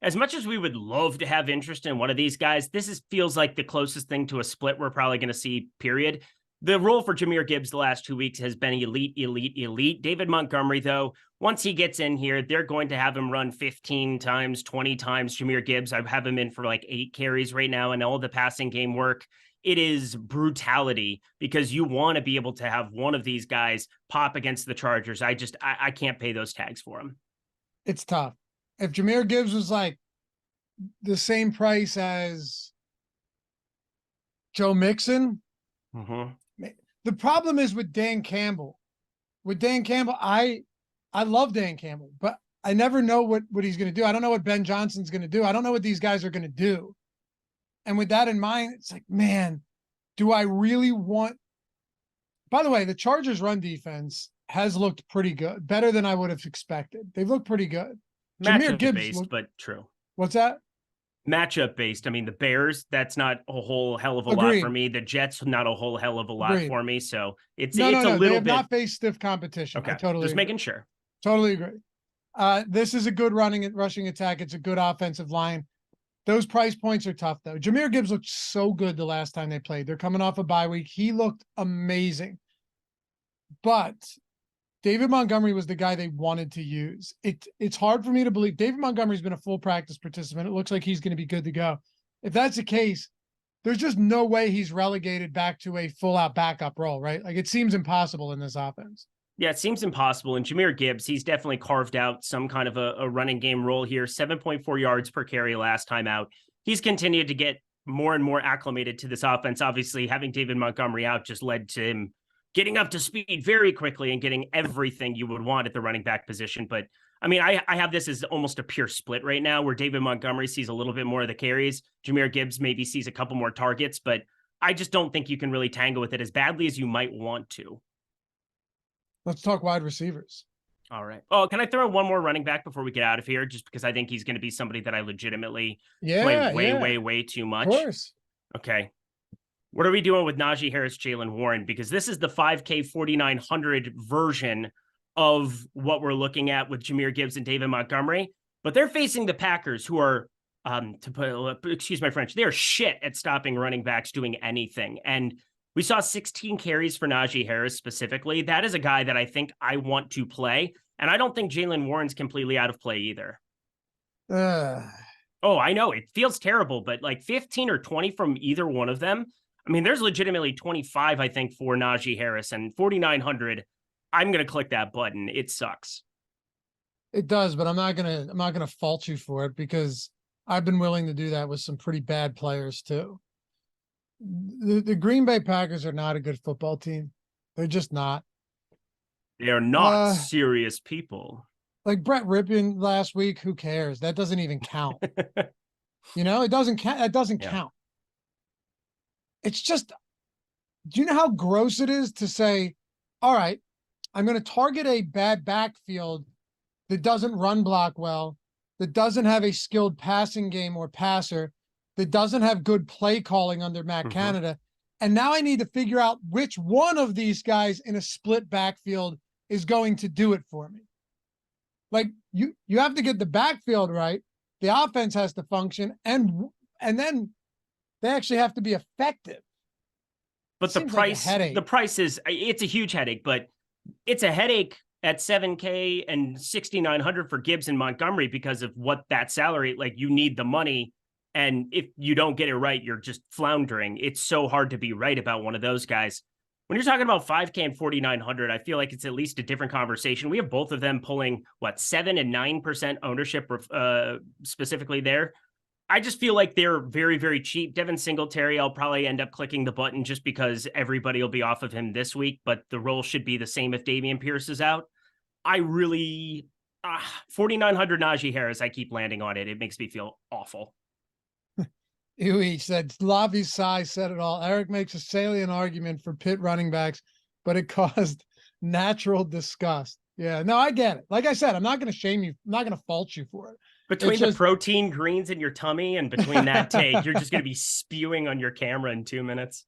as much as we would love to have interest in one of these guys, feels like the closest thing to a split we're probably going to see, period. The role for Jahmyr Gibbs the last 2 weeks has been elite. David Montgomery, though, once he gets in here, they're going to have him run 15 times, 20 times. Jahmyr Gibbs, I have him in for like 8 carries right now, and all the passing game work. It is brutality because you want to be able to have one of these guys pop against the Chargers. I can't pay those tags for him. It's tough. If Jahmyr Gibbs was like the same price as Joe Mixon, the problem is with Dan Campbell. I love Dan Campbell, but I never know what he's going to do. I don't know what Ben Johnson's going to do. I don't know what these guys are going to do. And with that in mind, it's like, man, do I really want? By the way, the Chargers' run defense has looked pretty good, better than I would have expected. They've looked pretty good. Matchup based, but true. What's that? Matchup based. I mean, the Bears, that's not a whole hell of a lot for me. The Jets, not a whole hell of a lot for me. So it's a little they have bit. Not faced stiff competition. Okay, I totally just agree. making sure. Totally agree. This is a good rushing attack. It's a good offensive line. Those price points are tough, though. Jahmyr Gibbs looked so good the last time they played. They're coming off a bye week. He looked amazing. But David Montgomery was the guy they wanted to use. It's hard for me to believe. David Montgomery's been a full practice participant. It looks like he's going to be good to go. If that's the case, there's just no way he's relegated back to a full-out backup role, right? Like, it seems impossible in this offense. Yeah, it seems impossible. And Jahmyr Gibbs, he's definitely carved out some kind of a running game role here. 7.4 yards per carry last time out. He's continued to get more and more acclimated to this offense. Obviously, having David Montgomery out just led to him getting up to speed very quickly and getting everything you would want at the running back position. But I mean, I have this as almost a pure split right now where David Montgomery sees a little bit more of the carries. Jahmyr Gibbs maybe sees a couple more targets, but I just don't think you can really tangle with it as badly as you might want to. Let's talk wide receivers. All right. Oh, can I throw in one more running back before we get out of here? Just because I think he's going to be somebody that I legitimately play way too much. Of course. Okay. What are we doing with Najee Harris, Jaylen Warren? Because this is the 5K 4,900 version of what we're looking at with Jahmyr Gibbs and David Montgomery. But they're facing the Packers, who are, excuse my French, they're shit at stopping running backs doing anything. And we saw 16 carries for Najee Harris specifically. That is a guy that I think I want to play. And I don't think Jaylen Warren's completely out of play either. Oh, I know. It feels terrible, but like 15 or 20 from either one of them. I mean, there's legitimately 25, I think, for Najee Harris, and 4,900. I'm going to click that button. It sucks. It does, but I'm not going to fault you for it because I've been willing to do that with some pretty bad players too. The Green Bay Packers are not a good football team. They're just not. They are not serious people. Like Brett Rippon last week, who cares? That doesn't even count. It doesn't count. That doesn't count. It's just, do you know how gross it is to say, all right, I'm going to target a bad backfield that doesn't run block well, that doesn't have a skilled passing game or passer, that doesn't have good play calling under Matt Canada. And now I need to figure out which one of these guys in a split backfield is going to do it for me. Like you have to get the backfield right. The offense has to function and then they actually have to be effective. But the price is, it's a huge headache, but it's a headache at 7K and 6,900 for Gibbs and Montgomery because of what that salary, like you need the money. And if you don't get it right, you're just floundering. It's so hard to be right about one of those guys. When you're talking about 5K and 4,900, I feel like it's at least a different conversation. We have both of them pulling, 7 and 9% ownership specifically there. I just feel like they're very, very cheap. Devin Singletary, I'll probably end up clicking the button just because everybody will be off of him this week, but the role should be the same if Dameon Pierce is out. I really, 4,900 Najee Harris, I keep landing on it. It makes me feel awful. He said, Lavi's size said it all. Eric makes a salient argument for Pitt running backs, but it caused natural disgust. Yeah, no, I get it. Like I said, I'm not going to shame you. I'm not going to fault you for it. Between the protein greens in your tummy and between that take, you're just going to be spewing on your camera in 2 minutes.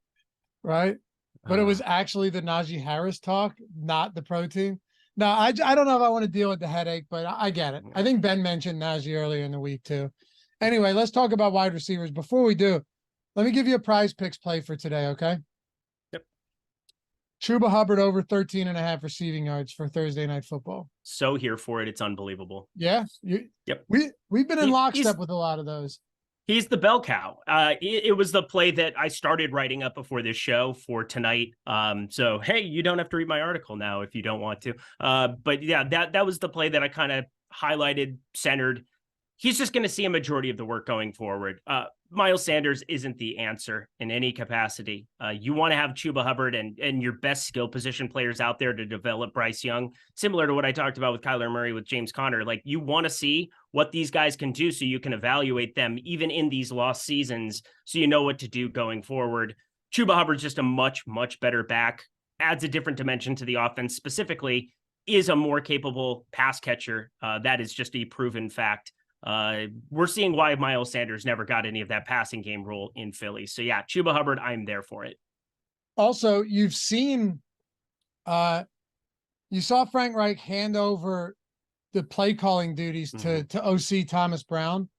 Right. But it was actually the Najee Harris talk, not the protein. No, I don't know if I want to deal with the headache, but I get it. I think Ben mentioned Najee earlier in the week too. Anyway, let's talk about wide receivers. Before we do, let me give you a prize picks play for today, okay? Yep. Chuba Hubbard over 13.5 receiving yards for Thursday Night Football. So here for it. It's unbelievable. Yeah. Yep. We've been in lockstep with a lot of those. He's the bell cow. It was the play that I started writing up before this show for tonight. So, hey, you don't have to read my article now if you don't want to. But yeah, that was the play that I kind of highlighted, centered. he's just going to see a majority of the work going forward. Miles Sanders isn't the answer in any capacity. You want to have Chuba Hubbard and your best skill position players out there to develop Bryce Young, similar to what I talked about with Kyler Murray, with James Conner. Like, you want to see what these guys can do so you can evaluate them even in these lost seasons, so you know what to do going forward. Chuba Hubbard's just a much, much better back, adds a different dimension to the offense, specifically is a more capable pass catcher. That is just a proven fact. We're seeing why Miles Sanders never got any of that passing game role in Philly. So yeah, Chuba Hubbard, I'm there for it. Also, you've seen, you saw Frank Reich hand over the play calling duties to OC Thomas Brown.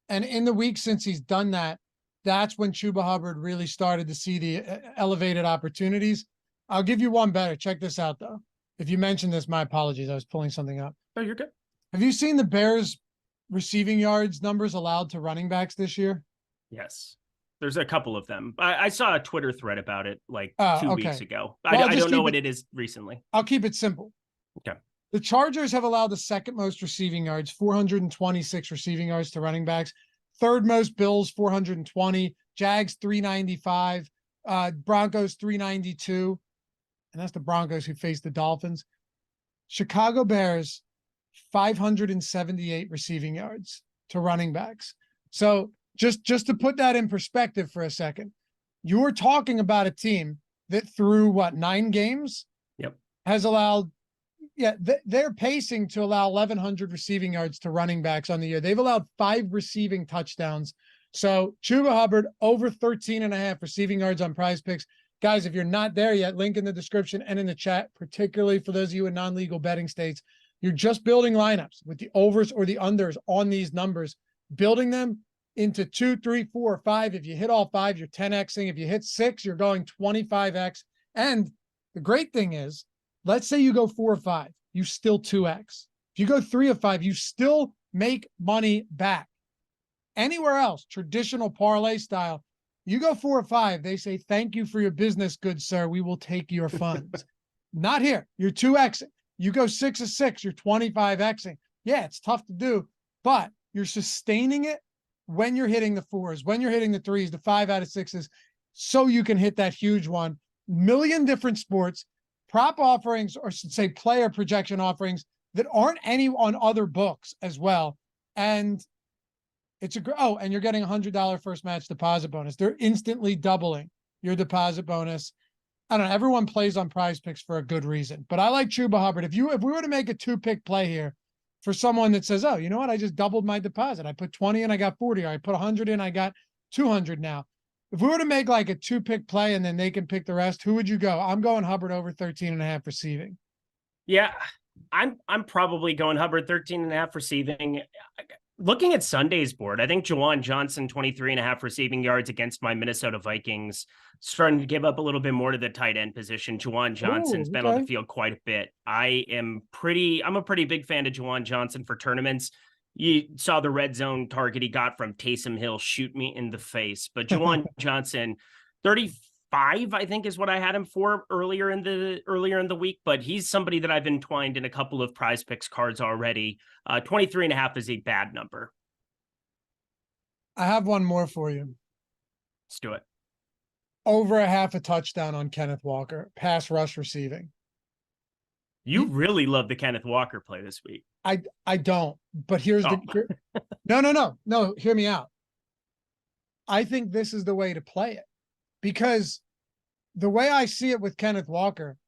And in the week since he's done that, that's when Chuba Hubbard really started to see the elevated opportunities. I'll give you one better. Check this out, though. If you mentioned this, my apologies. I was pulling something up. Oh, you're good. Have you seen the Bears receiving yards numbers allowed to running backs this year? Yes. There's a couple of them. I saw a Twitter thread about it like 2 weeks ago. Well, I don't know what it is recently. I'll keep it simple. Okay. The Chargers have allowed the second most receiving yards, 426 receiving yards to running backs. Third most Bills, 420. Jags, 395. Broncos, 392. And that's the Broncos who face the Dolphins. Chicago Bears, 578 receiving yards to running backs. So just to put that in perspective for a second, you're talking about a team that through 9 games? Yep. Has allowed, they're pacing to allow 1,100 receiving yards to running backs on the year. They've allowed 5 receiving touchdowns. So Chuba Hubbard, over 13.5 receiving yards on Prize Picks. Guys, if you're not there yet, link in the description and in the chat, particularly for those of you in non-legal betting states. You're just building lineups with the overs or the unders on these numbers, building them into 2, 3, 4, 5. If you hit all 5, you're 10xing. If you hit 6, you're going 25x. And the great thing is, let's say you go 4 or 5, you still 2x. If you go 3 or 5, you still make money back. Anywhere else, traditional parlay style, you go 4 or 5, they say, thank you for your business, good sir. We will take your funds. Not here. You're 2xing. You go 6 or 6, you're 25xing. Yeah, it's tough to do, but you're sustaining it when you're hitting the 4s, when you're hitting the 3s, the 5 out of 6s, so you can hit that huge one. Million different sports, prop offerings, or should say player projection offerings that aren't any on other books as well. And it's and you're getting $100 first match deposit bonus. They're instantly doubling your deposit bonus. I don't know. Everyone plays on Prize Picks for a good reason, but I like Chuba Hubbard. If we were to make a 2-pick play here for someone that says, oh, you know what? I just doubled my deposit. I put 20 in, I got 40. Or I put 100 in, I got 200 now. If we were to make like a 2-pick play and then they can pick the rest, who would you go? I'm going Hubbard over 13.5 receiving. Yeah, I'm probably going Hubbard 13.5 receiving. Looking at Sunday's board, I think Juwan Johnson, 23.5 receiving yards against my Minnesota Vikings, starting to give up a little bit more to the tight end position. Juwan Johnson's been on the field quite a bit. I'm a pretty big fan of Juwan Johnson for tournaments. You saw the red zone target he got from Taysom Hill shoot me in the face. But Juwan Johnson, 35, I think, is what I had him for earlier in the week. But he's somebody that I've entwined in a couple of Prize Picks cards already. 23.5 is a bad number. I have one more for you. Let's do it. Over 0.5 touchdown on Kenneth Walker, pass rush receiving. You really love the Kenneth Walker play this week. I don't, but here's no, hear me out. I think this is the way to play it, because the way I see it with Kenneth Walker,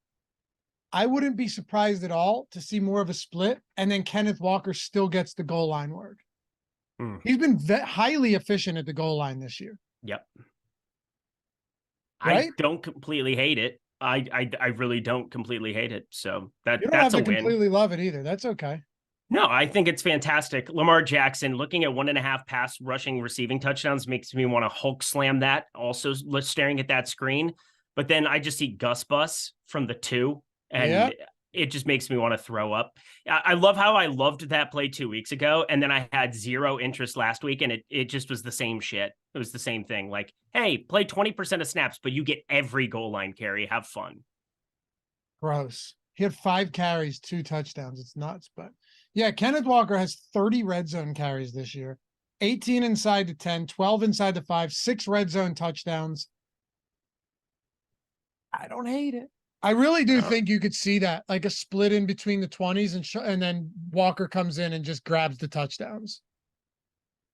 I wouldn't be surprised at all to see more of a split, and then Kenneth Walker still gets the goal line work. He's been highly efficient at the goal line this year. Yep. Right? I don't completely hate it. I really don't completely hate it. So that's a win. You don't have to completely love it either. That's okay. No, I think it's fantastic. Lamar Jackson looking at 1.5 pass rushing receiving touchdowns makes me want to Hulk slam that. Also staring at that screen, but then I just see Gus Bus from the 2, and it just makes me want to throw up. I love how I loved that play 2 weeks ago, and then I had zero interest last week, and it just was the same shit. It was the same thing. Like, hey, play 20% of snaps, but you get every goal line carry. Have fun. Gross. He had 5 carries, 2 touchdowns. It's nuts, but Yeah, Kenneth Walker has 30 red zone carries this year, 18 inside the 10, 12 inside the 5, 6 red zone touchdowns. I don't hate it. I really do think you could see that, like a split in between the 20s and then Walker comes in and just grabs the touchdowns.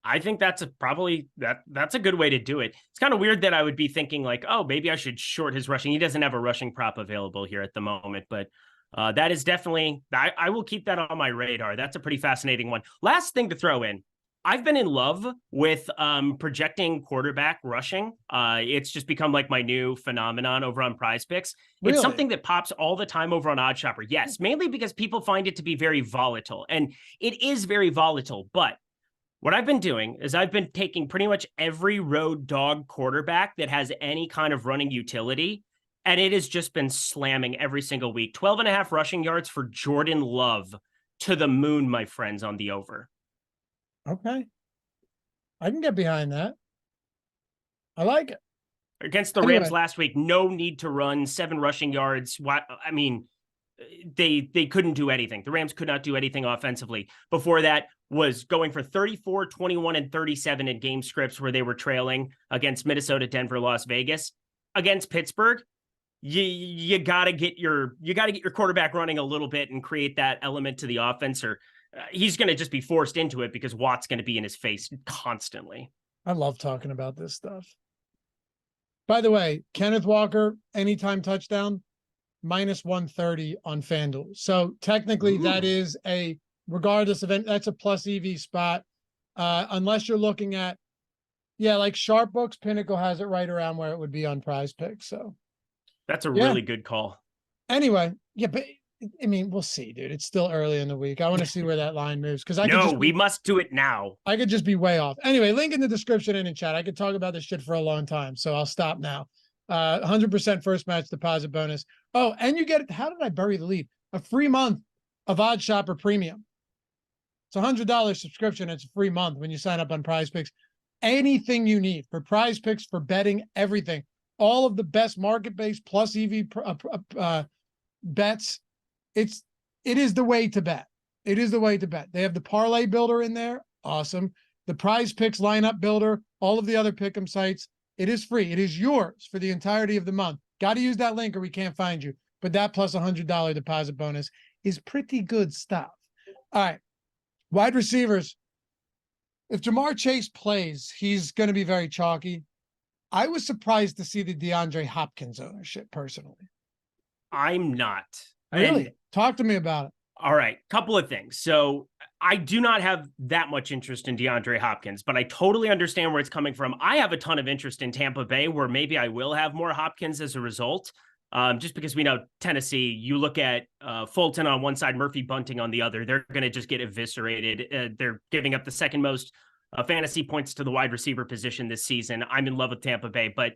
I think that's that's a good way to do it. It's kind of weird that I would be thinking like, oh, maybe I should short his rushing. He doesn't have a rushing prop available here at the moment, but that is definitely, I will keep that on my radar. That's a pretty fascinating one. Last thing to throw in. I've been in love with projecting quarterback rushing. It's just become like my new phenomenon over on Prize Picks. Really? It's something that pops all the time over on OddsShopper. Yes, mainly because people find it to be very volatile. And it is very volatile. But what I've been doing is I've been taking pretty much every road dog quarterback that has any kind of running utility, and it has just been slamming every single week. 12.5 rushing yards for Jordan Love to the moon, my friends, on the over. Okay. I can get behind that. I like it. Against the Rams last week, no need to run, 7 rushing yards. I mean, they couldn't do anything. The Rams could not do anything offensively. Before that was going for 34, 21, and 37 in game scripts where they were trailing against Minnesota, Denver, Las Vegas. Against Pittsburgh, you gotta get your quarterback running a little bit and create that element to the offense, or he's going to just be forced into it because Watt's going to be in his face constantly. I love talking about this stuff. By the way, Kenneth Walker, anytime touchdown, -130 on FanDuel. So technically that is regardless of that's a plus EV spot. Unless you're looking at, like Sharp Books, Pinnacle has it right around where it would be on Prize Picks. So that's a really good call. Anyway, but I mean, we'll see, dude. It's still early in the week. I want to see where that line moves because we must do it now. I could just be way off. Anyway, link in the description and in chat. I could talk about this shit for a long time, so I'll stop now. 100% first match deposit bonus. Oh, and you get, how did I bury the lead? A free month of OddsShopper Premium. It's a $100 subscription. It's a free month when you sign up on Prize Picks. Anything you need for Prize Picks, for betting, everything. All of the best market-based plus EV bets. It is the way to bet. It is the way to bet. They have the parlay builder in there. Awesome. The Prize Picks lineup builder, all of the other pick'em sites. It is free. It is yours for the entirety of the month. Got to use that link or we can't find you. But that plus $100 deposit bonus is pretty good stuff. All right. Wide receivers. If Jamar Chase plays, he's going to be very chalky. I was surprised to see the DeAndre Hopkins ownership personally. I'm not. Really? Talk to me about it. All right. Couple of things. So I do not have that much interest in DeAndre Hopkins, but I totally understand where it's coming from. I have a ton of interest in Tampa Bay, where maybe I will have more Hopkins as a result. Just because we know Tennessee, you look at Fulton on one side, Murphy Bunting on the other, they're going to just get eviscerated. They're giving up the second most fantasy points to the wide receiver position this season. I'm in love with Tampa Bay, but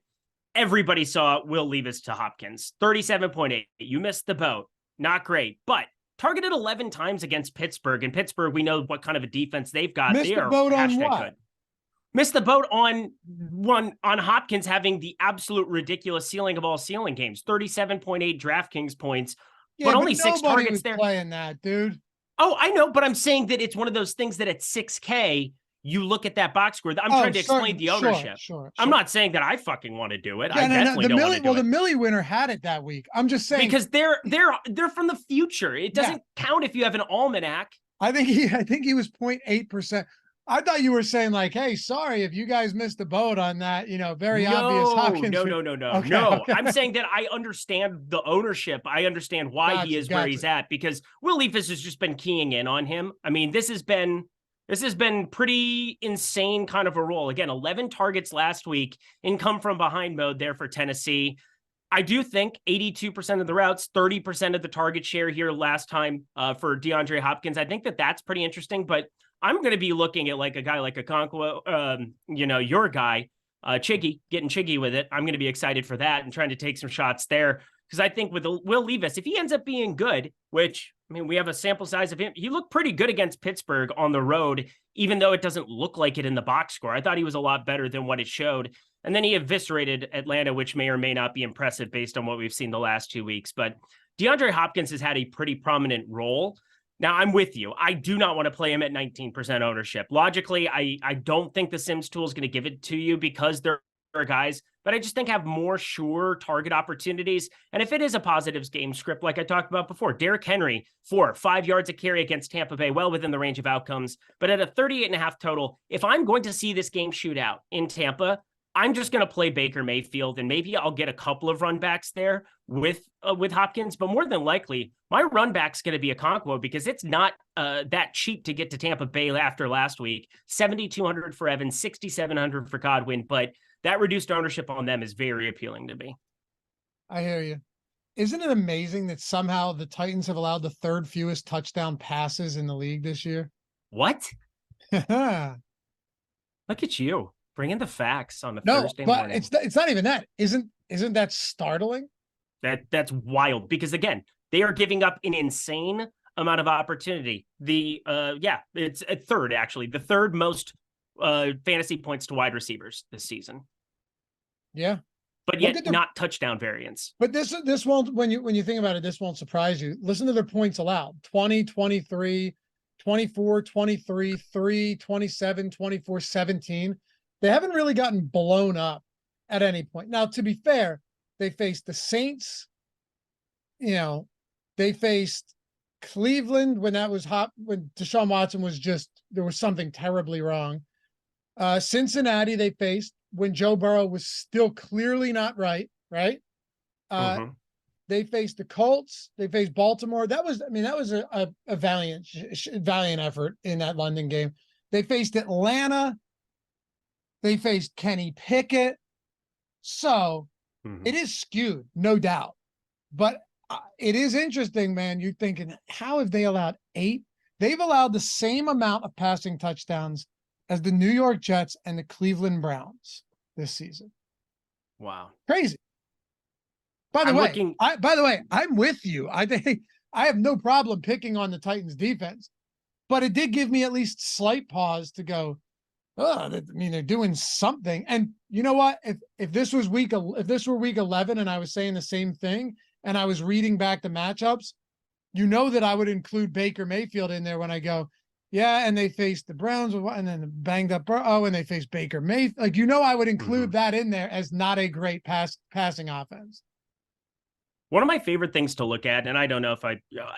everybody saw Will Levis to Hopkins. 37.8. You missed the boat. Not great, but targeted 11 times against Pittsburgh. And Pittsburgh, we know what kind of a defense they've got. Missed the boat on what? Good. Missed the boat on Hopkins having the absolute ridiculous ceiling of all ceiling games. 37.8 DraftKings points, but only 6 targets there. Playing that, dude. Oh, I know, but I'm saying that it's one of those things that at 6K, you look at that box score. I'm trying to explain the ownership. Sure. I'm not saying that I fucking want to do it. I definitely don't want to do it. Well, the Millie winner had it that week. I'm just saying, because they're from the future. It doesn't count if you have an almanac. I think he was 0.8%. I thought you were saying like, hey, sorry if you guys missed the boat on that, very obvious Hopkins. No. Okay. I'm saying that I understand the ownership. I understand why he is where he's at, because Will Levis has just been keying in on him. I mean, this has been pretty insane kind of a role. Again, 11 targets last week in come from behind mode there for Tennessee. I do think 82% of the routes, 30% of the target share here last time for DeAndre Hopkins. I think that's pretty interesting, but I'm going to be looking at like a guy like Okonkwo, your guy, Chiggy, getting Chiggy with it. I'm going to be excited for that and trying to take some shots there. Because I think with Will Levis, if he ends up being good, which, I mean, we have a sample size of him. He looked pretty good against Pittsburgh on the road, even though it doesn't look like it in the box score. I thought he was a lot better than what it showed. And then he eviscerated Atlanta, which may or may not be impressive based on what we've seen the last 2 weeks. But DeAndre Hopkins has had a pretty prominent role. Now, I'm with you. I do not want to play him at 19% ownership. Logically, I don't think the Sims tool is going to give it to you because there are guys, but I just think have more sure target opportunities. And if it is a positives game script, like I talked about before, Derrick Henry, 5 yards a carry against Tampa Bay, well within the range of outcomes. But at a 38.5 total, if I'm going to see this game shoot out in Tampa, I'm just going to play Baker Mayfield, and maybe I'll get a couple of run backs there with Hopkins, but more than likely, my run back's going to be a Okonkwo because it's not that cheap to get to Tampa Bay after last week. 7,200 for Evans, 6,700 for Godwin, but that reduced ownership on them is very appealing to me. I hear you. Isn't it amazing that somehow the Titans have allowed the third fewest touchdown passes in the league this year? What? Look at you. Bring in the facts on a Thursday morning. But it's not even that. Isn't that startling? That's wild because again, they are giving up an insane amount of opportunity. It's a third actually, the third most fantasy points to wide receivers this season. Yeah. But yet not touchdown variance. But this won't, when you think about it, this won't surprise you. Listen to their points allowed. 20, 23, 24, 23, 3, 27, 24, 17. They haven't really gotten blown up at any point. Now, to be fair, they faced the Saints. They faced Cleveland when that was hot, when Deshaun Watson was there was something terribly wrong. Cincinnati they faced when Joe Burrow was still clearly not right? They faced the Colts. They faced Baltimore. That was a valiant effort in that London game. They faced Atlanta. They faced Kenny Pickett. So it is skewed, no doubt. But it is interesting, man. You're thinking, how have they allowed 8? They've allowed the same amount of passing touchdowns as the New York Jets and the Cleveland Browns this season. Wow. Crazy. By the way, I'm with you. I think I have no problem picking on the Titans defense, but it did give me at least slight pause to go, they're doing something. And you know what? If this were week 11 and I was saying the same thing and I was reading back the matchups, that I would include Baker Mayfield in there when I go, yeah, and they faced the Browns and then the banged up. And they faced Baker Mayfield. I would include that in there as not a great passing offense. One of my favorite things to look at, and I don't know if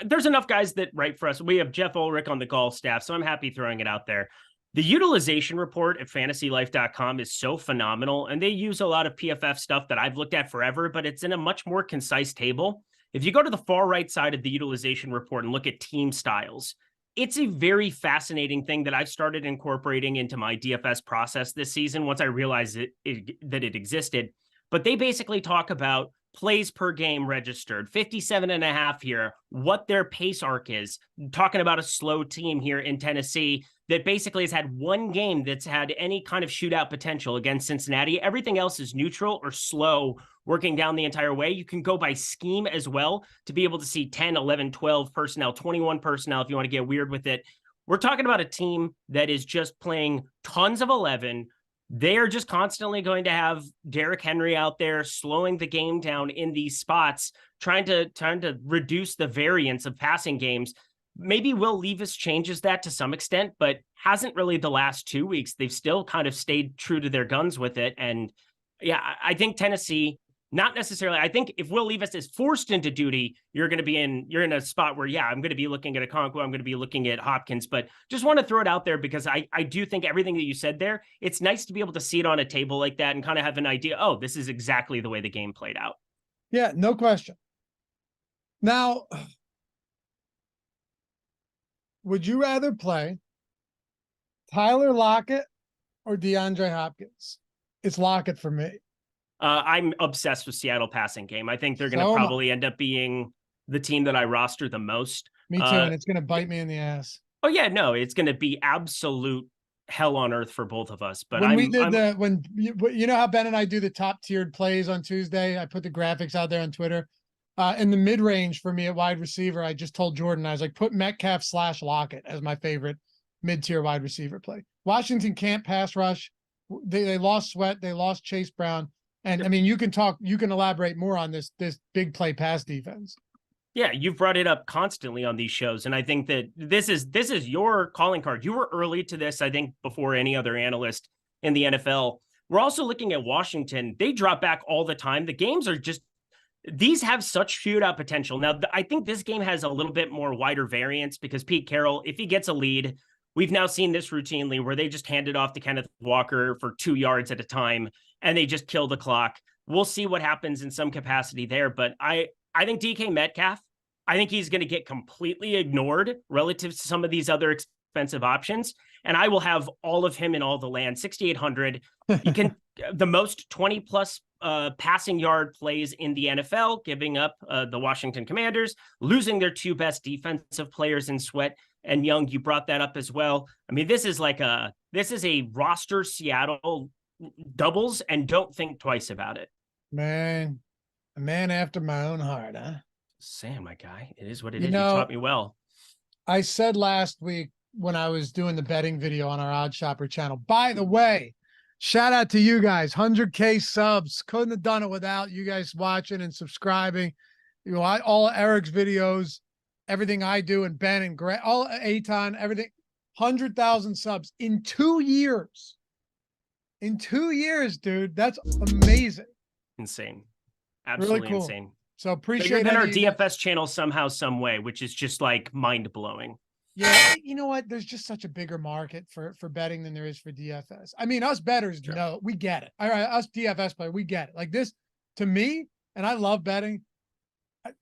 there's enough guys that write for us. We have Jeff Ulrich on the golf staff, so I'm happy throwing it out there. The utilization report at fantasylife.com is so phenomenal, and they use a lot of PFF stuff that I've looked at forever, but it's in a much more concise table. If you go to the far right side of the utilization report and look at team styles, it's a very fascinating thing that I've started incorporating into my DFS process this season once I realized that it existed. But they basically talk about plays per game registered, 57.5 here, what their pace arc is, talking about a slow team here in Tennessee that basically has had one game that's had any kind of shootout potential against Cincinnati. Everything else is neutral or slow working down the entire way. You can go by scheme as well to be able to see 10, 11, 12 personnel, 21 personnel if you want to get weird with it. We're talking about a team that is just playing tons of 11. They are just constantly going to have Derrick Henry out there slowing the game down in these spots, trying to reduce the variance of passing games. Maybe Will Levis changes that to some extent, but hasn't really the last 2 weeks. They've still kind of stayed true to their guns with it. And yeah, I think Tennessee, not necessarily. I think if Will Levis is forced into duty, you're in a spot where, yeah, I'm going to be looking at Okonkwo, I'm going to be looking at Hopkins, but just want to throw it out there because I do think everything that you said there, it's nice to be able to see it on a table like that and kind of have an idea. Oh, this is exactly the way the game played out. Yeah, no question. Now, would you rather play Tyler Lockett or DeAndre Hopkins? It's Lockett for me. I'm obsessed with Seattle passing game. I think they're going to probably end up being the team that I roster the most. Me too, and it's going to bite me in the ass. Oh yeah, no, it's going to be absolute hell on earth for both of us. But when you know how Ben and I do the top tiered plays on Tuesday, I put the graphics out there on Twitter. In the mid range for me at wide receiver, I just told Jordan, I was like, put Metcalf / Lockett as my favorite mid tier wide receiver play. Washington can't pass rush. They lost Sweat. They lost Chase Brown. And I mean, you can elaborate more on this big play pass defense. Yeah, you've brought it up constantly on these shows, and I think that this is your calling card. You were early to this, I think, before any other analyst in the NFL. We're also looking at Washington. They drop back all the time. The games are just these have such shootout potential. Now, I think this game has a little bit more wider variance because Pete Carroll, if he gets a lead, we've now seen this routinely where they just hand it off to Kenneth Walker for 2 yards at a time and they just kill the clock. We'll see what happens in some capacity there, but I think DK Metcalf, I think he's going to get completely ignored relative to some of these other expensive options. And I will have all of him in all the land, 6,800. You can, the most 20 plus passing yard plays in the NFL, giving up the Washington Commanders, losing their 2 best defensive players in Sweat and Young. You brought that up as well. I mean, this is a roster Seattle doubles and don't think twice about it. Man, a man after my own heart, huh? Sam, my guy, it is what it is. You taught me well. I said last week when I was doing the betting video on our Odd Shopper channel, by the way, shout out to you guys, 100K subs. Couldn't have done it without you guys watching and subscribing. You know, all Eric's videos, everything I do, and Ben and Greg, all Aton, everything, 100,000 subs in 2 years. In 2 years, dude, that's amazing. Insane. Absolutely really cool. Insane. So appreciate our DFS channel somehow, some way, which is just like mind blowing. Yeah, you know what? There's just such a bigger market for betting than there is for DFS. I mean, us bettors know, we get it. All right, us DFS players, we get it. Like this, to me, and I love betting.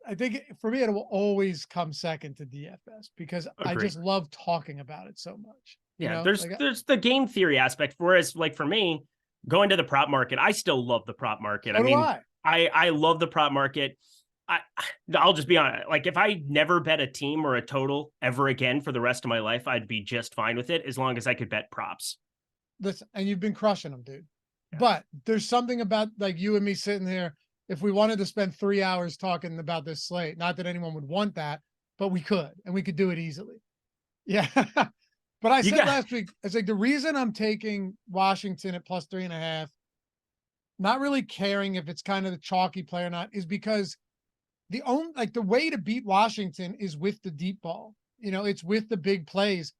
I think for me, it will always come second to DFS because I just love talking about it so much. Yeah, there's the game theory aspect. Whereas, like for me, going to the prop market, I still love the prop market. I love the prop market. I'll just be honest. Like if I never bet a team or a total ever again for the rest of my life, I'd be just fine with it as long as I could bet props. Listen, and you've been crushing them, dude. Yeah. But there's something about like you and me sitting here. If we wanted to spend 3 hours talking about this slate, not that anyone would want that, but we could, and we could do it easily. Yeah. But I said last week, it's like the reason I'm taking Washington at plus 3.5, not really caring if it's kind of the chalky play or not, is because the way to beat Washington is with the deep ball. You know, it's with the big plays.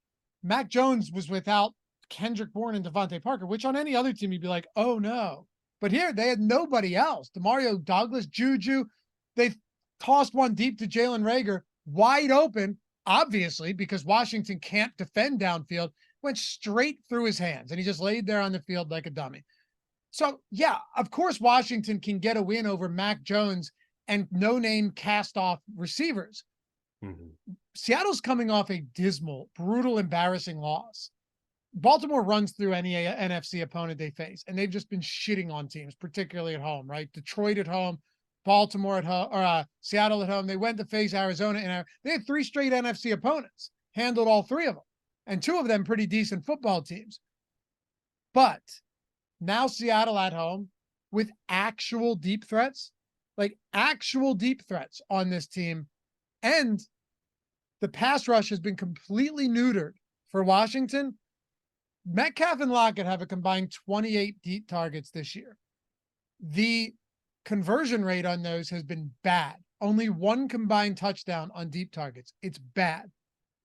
Mac Jones was without Kendrick Bourne and Devontae Parker, which on any other team you'd be like, oh no. But here they had nobody else. DeMario Douglas, Juju, they tossed one deep to Jalen Reagor, wide open, obviously, because Washington can't defend downfield, went straight through his hands, and he just laid there on the field like a dummy. So, yeah, of course, Washington can get a win over Mac Jones and no-name cast-off receivers. Mm-hmm. Seattle's coming off a dismal, brutal, embarrassing loss. Baltimore runs through any NFC opponent they face, and they've just been shitting on teams, particularly at home, right? Detroit at home, Baltimore at home, or Seattle at home. They went to face Arizona, and they had 3 straight NFC opponents, handled all 3 of them, and 2 of them pretty decent football teams. But now Seattle at home with actual deep threats, like actual deep threats on this team, and the pass rush has been completely neutered for Washington. Metcalf and Lockett have a combined 28 deep targets this year. The conversion rate on those has been bad. Only 1 combined touchdown on deep targets. It's bad.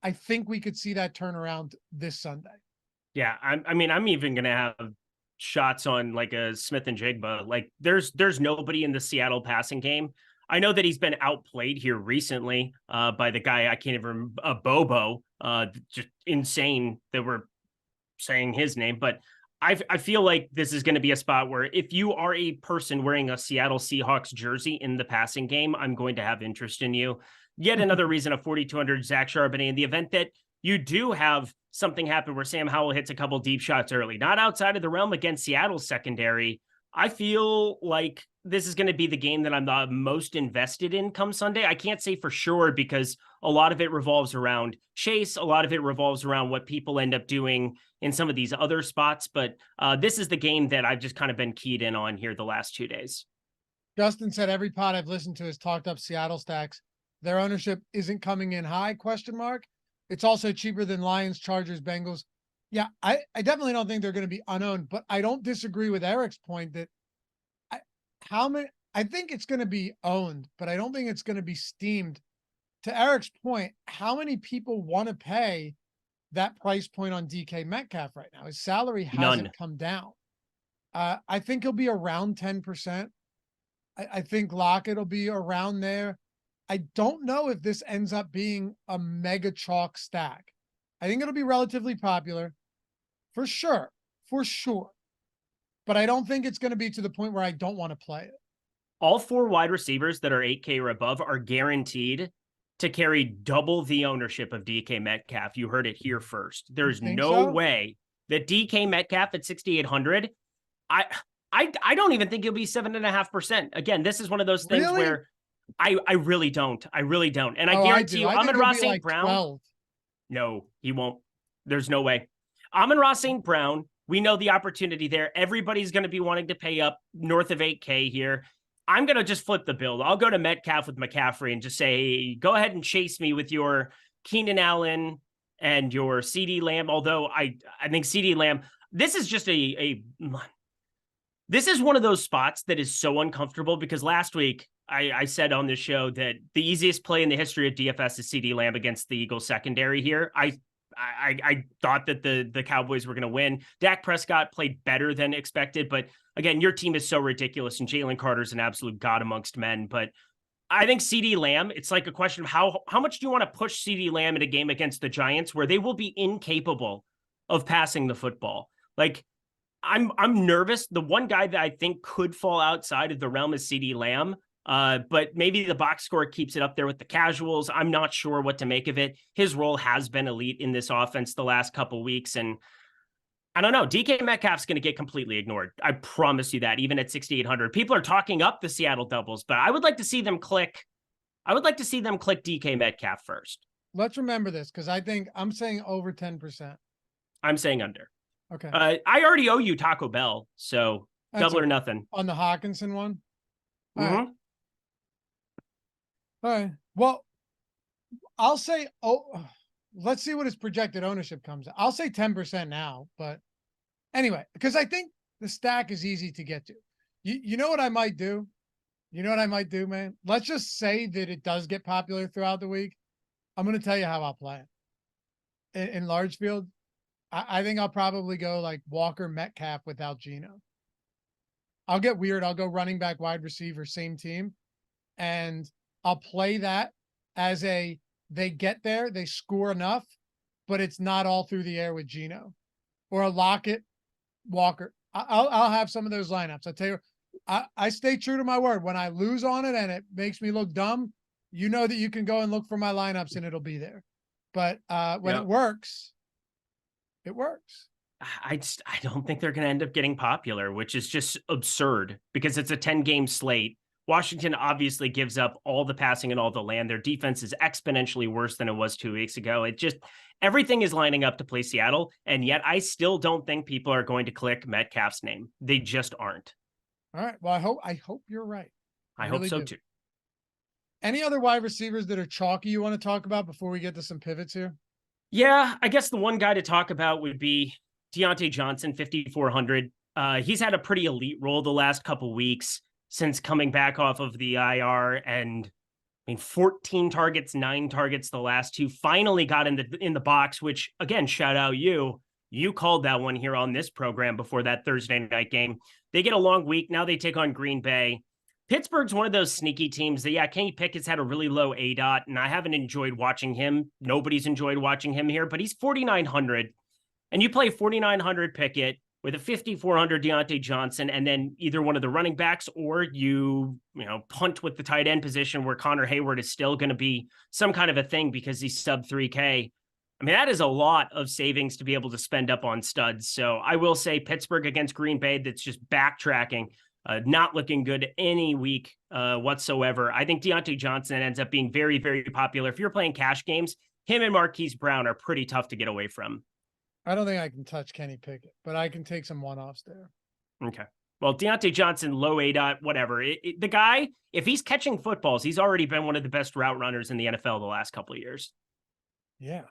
I think we could see that turn around this Sunday. Yeah, I mean, I'm even going to have shots on like a Smith and Jigba. Like there's nobody in the Seattle passing game. I know that he's been outplayed here recently by the guy, I can't even Bobo, just insane that we're saying his name, but I feel like this is going to be a spot where if you are a person wearing a Seattle Seahawks jersey in the passing game, I'm going to have interest in you. Yet another reason of 4,200 Zach Charbonnet in the event that you do have something happen where Sam Howell hits a couple deep shots early, not outside of the realm against Seattle's secondary. I feel like this is going to be the game that I'm the most invested in come Sunday. I can't say for sure because a lot of it revolves around Chase. A lot of it revolves around what people end up doing in some of these other spots. But this is the game that I've just kind of been keyed in on here the last 2 days. Justin said every pod I've listened to has talked up Seattle stacks. Their ownership isn't coming in high, ? It's also cheaper than Lions, Chargers, Bengals. Yeah, I definitely don't think they're going to be unowned, but I don't disagree with Eric's point that I think it's going to be owned, but I don't think it's going to be steamed to Eric's point, how many people want to pay that price point on DK Metcalf right now? His salary hasn't None. come down. I think he'll be around 10%. I think Lockett will be around there. I don't know if this ends up being a mega chalk stack. I think it'll be relatively popular for sure, but I don't think it's going to be to the point where I don't want to play it. All 4 wide receivers that are 8K or above are guaranteed to carry double the ownership of DK Metcalf. You heard it here first. There's no way that DK Metcalf at 6,800, I don't even think he'll be 7.5%. Again, this is one of those things where I really don't. And I guarantee you, Amon-Ra St. Brown. 12. No, he won't. There's no way. Amon-Ra St. Brown, we know the opportunity there. Everybody's going to be wanting to pay up north of 8K here. I'm going to just flip the bill. I'll go to Metcalf with McCaffrey and just say, go ahead and chase me with your Keenan Allen and your CeeDee Lamb. Although I think CeeDee Lamb, this is just this is one of those spots that is so uncomfortable because last week I said on this show that the easiest play in the history of DFS is CeeDee Lamb against the Eagles secondary here. I thought that the Cowboys were going to win. Dak Prescott played better than expected, but again, your team is so ridiculous, and Jalen Carter's an absolute god amongst men. But I think CeeDee Lamb, it's like a question of how much do you want to push CeeDee Lamb in a game against the Giants where they will be incapable of passing the football? Like, I'm nervous. The one guy that I think could fall outside of the realm is CeeDee Lamb. But maybe the box score keeps it up there with the casuals. I'm not sure what to make of it. His role has been elite in this offense the last couple weeks. And I don't know, DK Metcalf's going to get completely ignored. I promise you that, even at 6,800. People are talking up the Seattle doubles, but I would like to see them click DK Metcalf first. Let's remember this, because I'm saying over 10%. I'm saying under. Okay. I already owe you Taco Bell, so double or nothing. On the Hawkinson one? Mm-hmm. All right. Well, I'll say, let's see what his projected ownership comes. I'll say 10% now, but anyway, because I think the stack is easy to get to. You know what I might do? You know what I might do, man? Let's just say that it does get popular throughout the week. I'm going to tell you how I'll play it. In large field, I think I'll probably go like Walker Metcalf without Geno. I'll get weird. I'll go running back, wide receiver, same team. And I'll play that as they get there, they score enough, but it's not all through the air with Geno or a Lockett, Walker. I'll have some of those lineups. I tell you, I stay true to my word. When I lose on it and it makes me look dumb, you know that you can go and look for my lineups and it'll be there. But when it works, it works. I don't think they're going to end up getting popular, which is just absurd because it's a 10-game slate. Washington obviously gives up all the passing and all the land. Their defense is exponentially worse than it was 2 weeks ago. It just, everything is lining up to play Seattle. And yet I still don't think people are going to click Metcalf's name. They just aren't. All right. Well, I hope you're right. I hope so too. Any other wide receivers that are chalky you want to talk about before we get to some pivots here? Yeah, I guess the one guy to talk about would be Deontay Johnson, 5,400. He's had a pretty elite role the last couple weeks since coming back off of the IR, and I mean, 14 targets, 9 targets the last 2. Finally got in the box, which again, shout out you. You called that one here on this program before that Thursday night game. They get a long week. Now they take on Green Bay. Pittsburgh's one of those sneaky teams that, Kenny Pickett's had a really low ADOT, and I haven't enjoyed watching him. Nobody's enjoyed watching him here, but he's 4,900. And you play 4,900 Pickett with a 5,400 Deontay Johnson, and then either one of the running backs, or you punt with the tight end position where Connor Hayward is still going to be some kind of a thing because he's sub 3K. I mean, that is a lot of savings to be able to spend up on studs. So I will say Pittsburgh against Green Bay, that's just backtracking, not looking good any week whatsoever. I think Deontay Johnson ends up being very, very popular. If you're playing cash games, him and Marquise Brown are pretty tough to get away from. I don't think I can touch Kenny Pickett, but I can take some one-offs there. Okay. Well, Deontay Johnson, low ADOT, whatever. The guy, if he's catching footballs, he's already been one of the best route runners in the NFL the last couple of years. Yeah,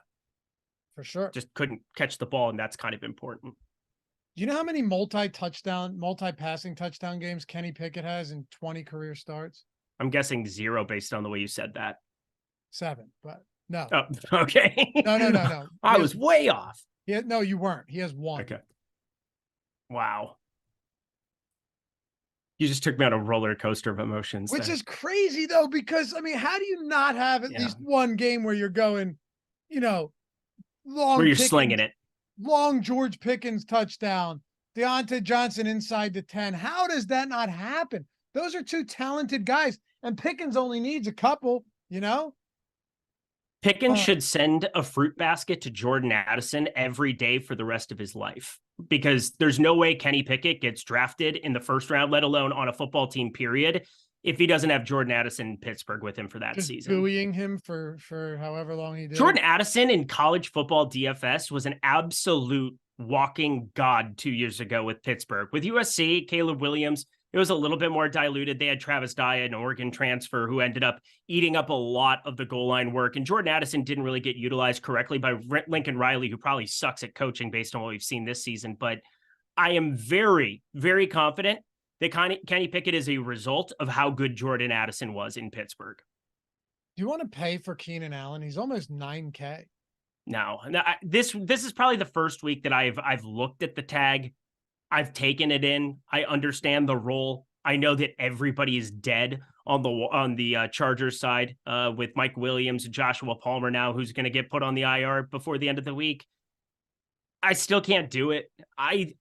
for sure. Just couldn't catch the ball, and that's kind of important. Do you know how many multi-passing touchdown games Kenny Pickett has in 20 career starts? I'm guessing 0 based on the way you said that. 7, but no. Oh, okay. No. I was way off. No, you weren't. He has 1. Okay. Wow. You just took me on a roller coaster of emotions. Which is crazy, though, because, I mean, how do you not have at least one game where you're going, long where you're slinging it? Long George Pickens touchdown, Deontay Johnson inside the 10. How does that not happen? Those are 2 talented guys, and Pickens only needs a couple, Pickens should send a fruit basket to Jordan Addison every day for the rest of his life, because there's no way Kenny Pickett gets drafted in the first round, let alone on a football team, period, if he doesn't have Jordan Addison in Pittsburgh with him for that season. Buoying him for however long he did. Jordan Addison in college football DFS was an absolute walking god 2 years ago with Pittsburgh. With USC, Caleb Williams, it was a little bit more diluted. They had Travis Dye, an Oregon transfer, who ended up eating up a lot of the goal line work. And Jordan Addison didn't really get utilized correctly by Lincoln Riley, who probably sucks at coaching based on what we've seen this season. But I am very, very confident that Kenny Pickett is a result of how good Jordan Addison was in Pittsburgh. Do you want to pay for Keenan Allen? He's almost $9K. No, this is probably the first week that I've looked at the tag. I've taken it in. I understand the role. I know that everybody is dead on the Chargers side with Mike Williams and Joshua Palmer now, who's going to get put on the IR before the end of the week. I still can't do it. I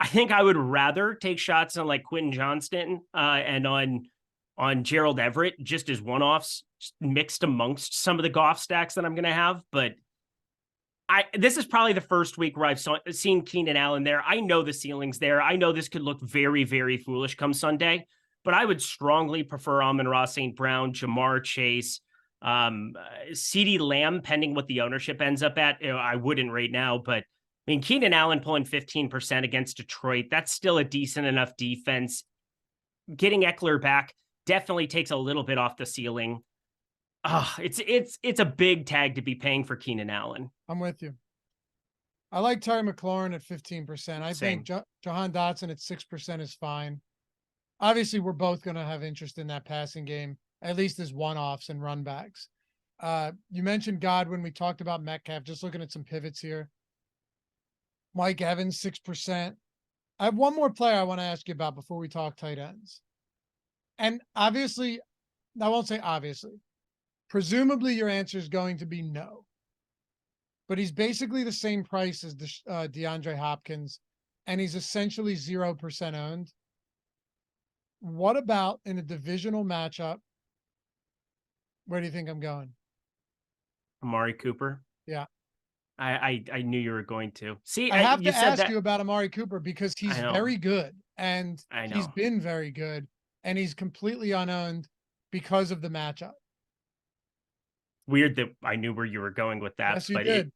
think I would rather take shots on like Quentin Johnston and on Gerald Everett just as one-offs, just mixed amongst some of the Goff stacks that I'm going to have. But this is probably the first week where I've seen Keenan Allen there. I know the ceiling's there. I know this could look very, very foolish come Sunday, but I would strongly prefer Amon-Ra St. Brown, Jamar Chase, CeeDee Lamb, pending what the ownership ends up at. I wouldn't right now, but I mean, Keenan Allen pulling 15% against Detroit, that's still a decent enough defense. Getting Eckler back definitely takes a little bit off the ceiling. It's a big tag to be paying for Keenan Allen. I'm with you. I like Terry McLaurin at 15%. I think Jahan Dotson at 6% is fine. Obviously, we're both going to have interest in that passing game, at least as one-offs and run backs. You mentioned Godwin. We talked about Metcalf. Just looking at some pivots here. Mike Evans, 6%. I have one more player I want to ask you about before we talk tight ends. And obviously, I won't say obviously. Presumably, your answer is going to be no. But he's basically the same price as DeAndre Hopkins, and he's essentially 0% owned. What about in a divisional matchup? Where do you think I'm going? Amari Cooper? Yeah. I knew you were going to. See, I have to ask you about Amari Cooper because he's very good, and he's been very good, and he's completely unowned because of the matchup. Weird that I knew where you were going with that. Yes, you did.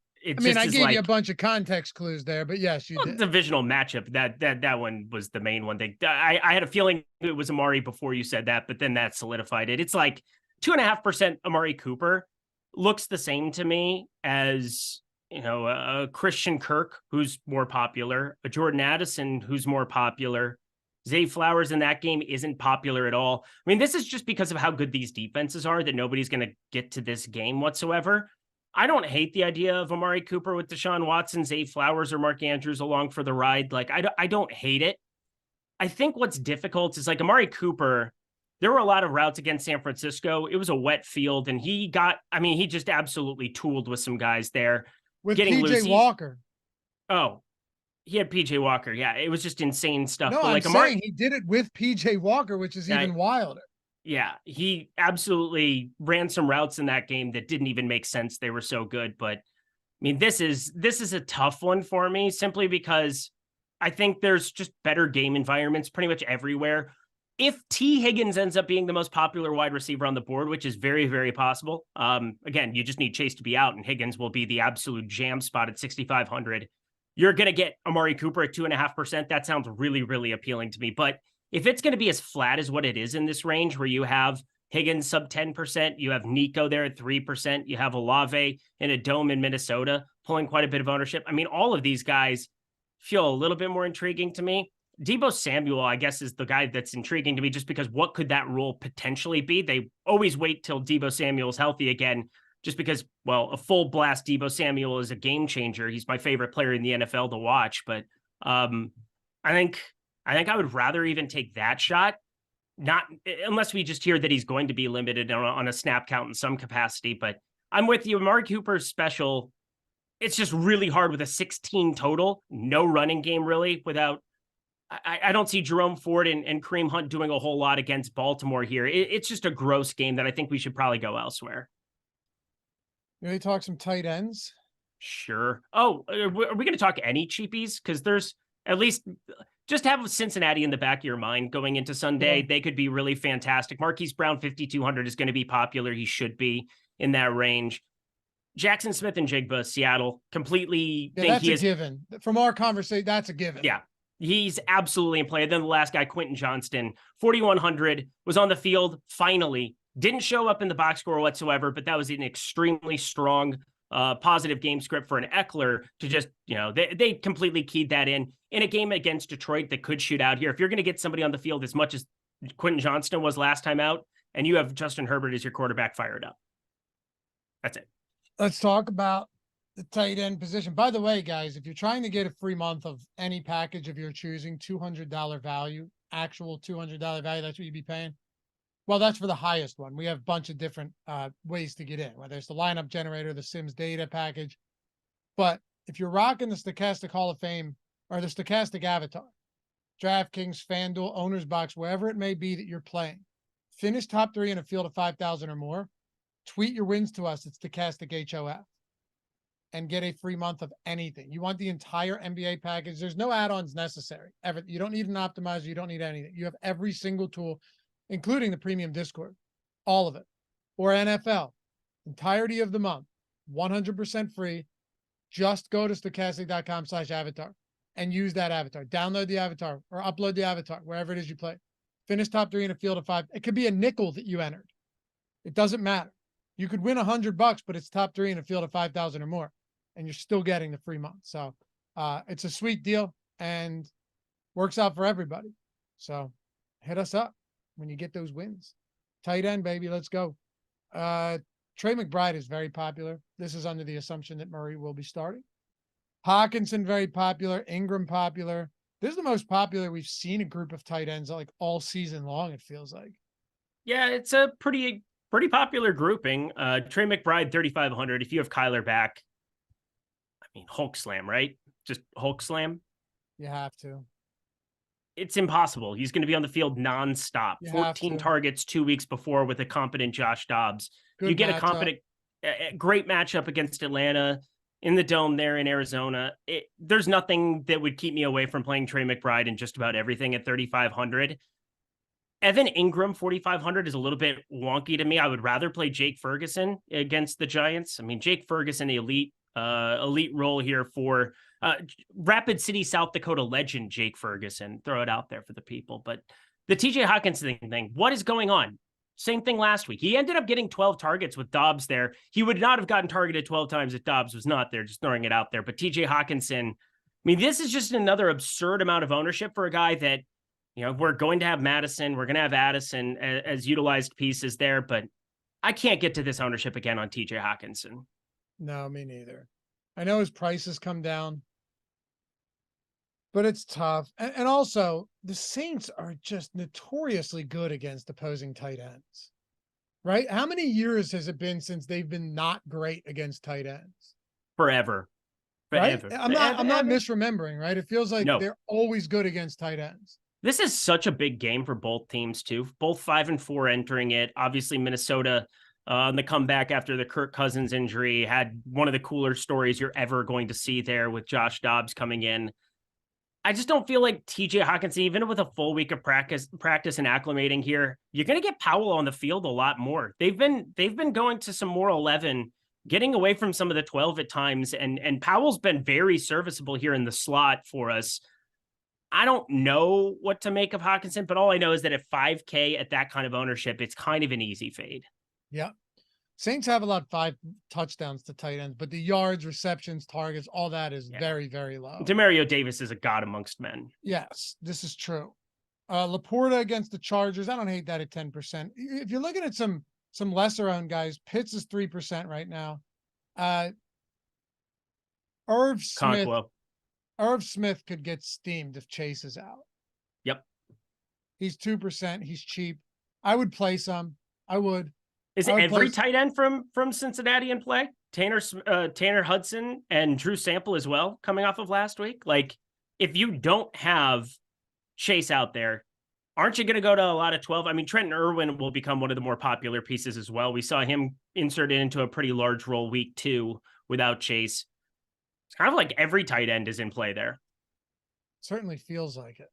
I gave you a bunch of context clues there, but yes, you did. Divisional matchup. That one was the main one. I had a feeling it was Amari before you said that, but then that solidified it. It's like 2.5% Amari Cooper looks the same to me as, a Christian Kirk, who's more popular, a Jordan Addison, who's more popular. Zay Flowers in that game isn't popular at all. I mean, this is just because of how good these defenses are that nobody's going to get to this game whatsoever. I don't hate the idea of Amari Cooper with Deshaun Watson, Zay Flowers, or Mark Andrews along for the ride. Like, I don't hate it. I think what's difficult is like Amari Cooper, there were a lot of routes against San Francisco. It was a wet field, and he just absolutely tooled with some guys there. With PJ Walker. Oh, he had PJ Walker. Yeah, it was just insane stuff. No, but I'm saying he did it with PJ Walker, which is even wilder. Yeah, he absolutely ran some routes in that game that didn't even make sense. They were so good. But I mean, this is a tough one for me simply because I think there's just better game environments pretty much everywhere. If T. Higgins ends up being the most popular wide receiver on the board, which is very, very possible. Again, you just need Chase to be out, and Higgins will be the absolute jam spot at 6,500. You're going to get Amari Cooper at 2.5%. That sounds really, really appealing to me. But if it's going to be as flat as what it is in this range, where you have Higgins sub 10%, you have Nico there at 3%, you have Olave in a dome in Minnesota pulling quite a bit of ownership. I mean, all of these guys feel a little bit more intriguing to me. Deebo Samuel, I guess, is the guy that's intriguing to me just because what could that role potentially be? They always wait till Deebo Samuel's healthy again, just because, well, a full blast Deebo Samuel is a game changer. He's my favorite player in the NFL to watch, but I think I would rather even take that shot, not unless we just hear that he's going to be limited on a snap count in some capacity. But I'm with you. Amari Cooper's special. It's just really hard with a 16 total, no running game really without. I don't see Jerome Ford and Kareem Hunt doing a whole lot against Baltimore here. It's just a gross game that I think we should probably go elsewhere. You ready to talk some tight ends? Sure. Oh, are we going to talk any cheapies? Because there's at least just have Cincinnati in the back of your mind going into Sunday. Yeah. They could be really fantastic. Marquise Brown, 5,200 is going to be popular. He should be in that range. Jackson Smith and Jigba, Seattle, completely think that's he is a given. From our conversation, that's a given. Yeah. He's absolutely in play. Then the last guy, Quentin Johnston, 4,100, was on the field finally. Didn't show up in the box score whatsoever, but that was an extremely strong positive game script for an Eckler to just, they completely keyed that in a game against Detroit that could shoot out here. If you're going to get somebody on the field as much as Quentin Johnston was last time out, and you have Justin Herbert as your quarterback fired up. That's it. Let's talk about the tight end position. By the way, guys, if you're trying to get a free month of any package of your choosing, $200 value, actual $200 value, that's what you'd be paying. Well, that's for the highest one. We have a bunch of different ways to get in, whether it's the lineup generator, the Sims data package. But if you're rocking the Stochastic Hall of Fame or the Stochastic Avatar, DraftKings, FanDuel, Owner's Box, wherever it may be that you're playing, finish top 3 in a field of 5,000 or more, tweet your wins to us at Stochastic HOF and get a free month of anything. You want the entire NBA package. There's no add-ons necessary. Ever. You don't need an optimizer. You don't need anything. You have every single tool, including the premium Discord, all of it. Or NFL, entirety of the month, 100% free. Just go to stochastic.com/avatar and use that avatar. Download the avatar or upload the avatar, wherever it is you play. Finish top 3 in a field of 5. It could be a nickel that you entered. It doesn't matter. You could win $100, but it's top 3 in a field of 5,000 or more, and you're still getting the free month. So it's a sweet deal and works out for everybody. So hit us up when you get those wins. Tight end, baby. Let's go. Trey McBride is very popular. This is under the assumption that Murray will be starting. Hawkinson, very popular. Ingram, popular. This is the most popular we've seen a group of tight ends like all season long, it feels like. Yeah, it's a pretty popular grouping. Trey McBride, 3,500. If you have Kyler back, I mean, Hulk slam, right? Just Hulk slam. You have to. It's impossible. He's going to be on the field nonstop. 14 targets 2 weeks before with a competent Josh Dobbs. You get a competent, great matchup against Atlanta in the dome there in Arizona. There's nothing that would keep me away from playing Trey McBride in just about everything at 3,500. Evan Ingram, 4,500 is a little bit wonky to me. I would rather play Jake Ferguson against the Giants. I mean, Jake Ferguson, elite role here for Rapid City, South Dakota legend Jake Ferguson. Throw it out there for the people. But the TJ Hawkinson thing, what is going on? Same thing last week. He ended up getting 12 targets with Dobbs there. He would not have gotten targeted 12 times if Dobbs was not there, just throwing it out there. But TJ Hawkinson, I mean, this is just another absurd amount of ownership for a guy that, we're going to have Madison. We're going to have Addison as utilized pieces there, but I can't get to this ownership again on TJ Hawkinson. No, me neither. I know his prices come down, but it's tough. And also, the Saints are just notoriously good against opposing tight ends, right? How many years has it been since they've been not great against tight ends? Forever. Right? I'm not misremembering, right? It feels like they're always good against tight ends. This is such a big game for both teams, too. Both 5-4 entering it. Obviously, Minnesota on the comeback after the Kirk Cousins injury had one of the cooler stories you're ever going to see there with Josh Dobbs coming in. I just don't feel like TJ Hawkinson, even with a full week of practice and acclimating here, you're going to get Powell on the field a lot more. They've been going to some more 11, getting away from some of the 12 at times, and Powell's been very serviceable here in the slot for us. I don't know what to make of Hawkinson, but all I know is that at 5K at that kind of ownership, it's kind of an easy fade. Yeah. Saints have allowed 5 touchdowns to tight ends, but the yards, receptions, targets, all that is very, very low. Demario Davis is a god amongst men. Yes, this is true. Laporta against the Chargers. I don't hate that at 10%. If you're looking at some lesser owned guys, Pitts is 3% right now. Irv Smith. Conquo. Irv Smith could get steamed if Chase is out. Yep. He's 2%. He's cheap. I would play some. I would. Is every tight end from Cincinnati in play? Tanner Hudson and Drew Sample as well, coming off of last week. Like, if you don't have Chase out there, aren't you going to go to a lot of 12? I mean, Trenton Irwin will become one of the more popular pieces as well. We saw him inserted into a pretty large role week 2 without Chase. It's kind of like every tight end is in play there. Certainly feels like it.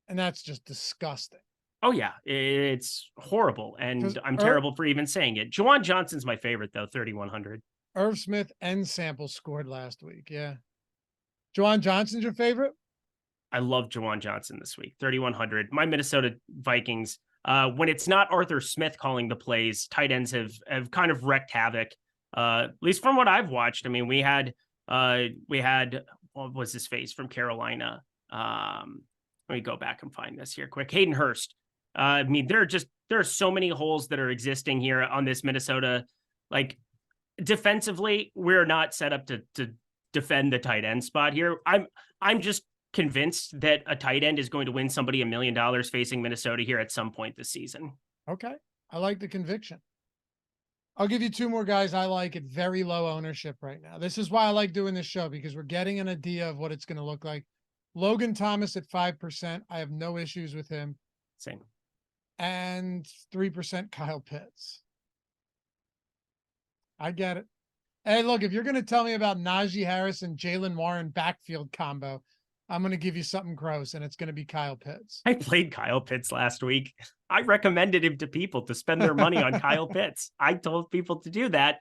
And that's just disgusting. Oh, yeah. It's horrible. And I'm terrible for even saying it. Juwan Johnson's my favorite, though, 3,100. Irv Smith and Sample scored last week. Yeah. Juwan Johnson's your favorite? I love Juwan Johnson this week, 3,100. My Minnesota Vikings, when it's not Arthur Smith calling the plays, tight ends have kind of wreaked havoc, at least from what I've watched. I mean, we had what was his face from Carolina? Let me go back and find this here quick. Hayden Hurst. I mean, there are so many holes that are existing here on this Minnesota. Like, defensively, we're not set up to defend the tight end spot here. I'm just convinced that a tight end is going to win somebody $1 million facing Minnesota here at some point this season. Okay. I like the conviction. I'll give you 2 more guys I like at very low ownership right now. This is why I like doing this show, because we're getting an idea of what it's going to look like. Logan Thomas at 5%. I have no issues with him. Same. And 3% Kyle Pitts. I get it. Hey, look, if you're going to tell me about Najee Harris and Jalen Warren backfield combo, I'm going to give you something gross, and it's going to be Kyle Pitts. I played Kyle Pitts last week. I recommended him to people to spend their money on Kyle Pitts. I told people to do that.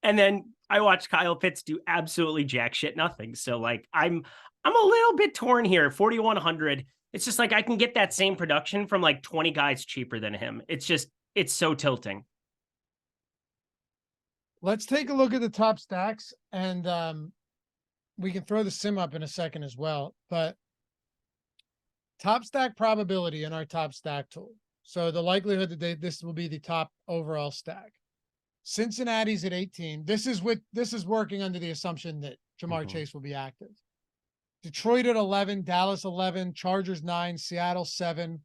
And then I watched Kyle Pitts do absolutely jack shit nothing. So, like, I'm a little bit torn here. 4,100. It's just like I can get that same production from like 20 guys cheaper than him. It's so tilting. Let's take a look at the top stacks, and we can throw the sim up in a second as well. But top stack probability in our top stack tool. So the likelihood that this will be the top overall stack. Cincinnati's at 18. This is working under the assumption that Jamar Chase will be active. Detroit at 11, Dallas 11, Chargers 9, Seattle 7,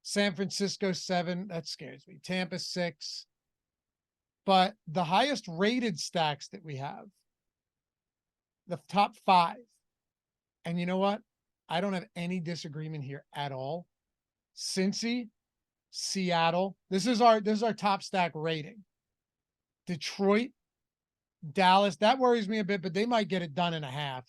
San Francisco 7. That scares me. Tampa 6. But the highest rated stacks that we have, the top 5. And you know what? I don't have any disagreement here at all. Cincy, Seattle. This is our top stack rating. Detroit, Dallas. That worries me a bit, but they might get it done in a half.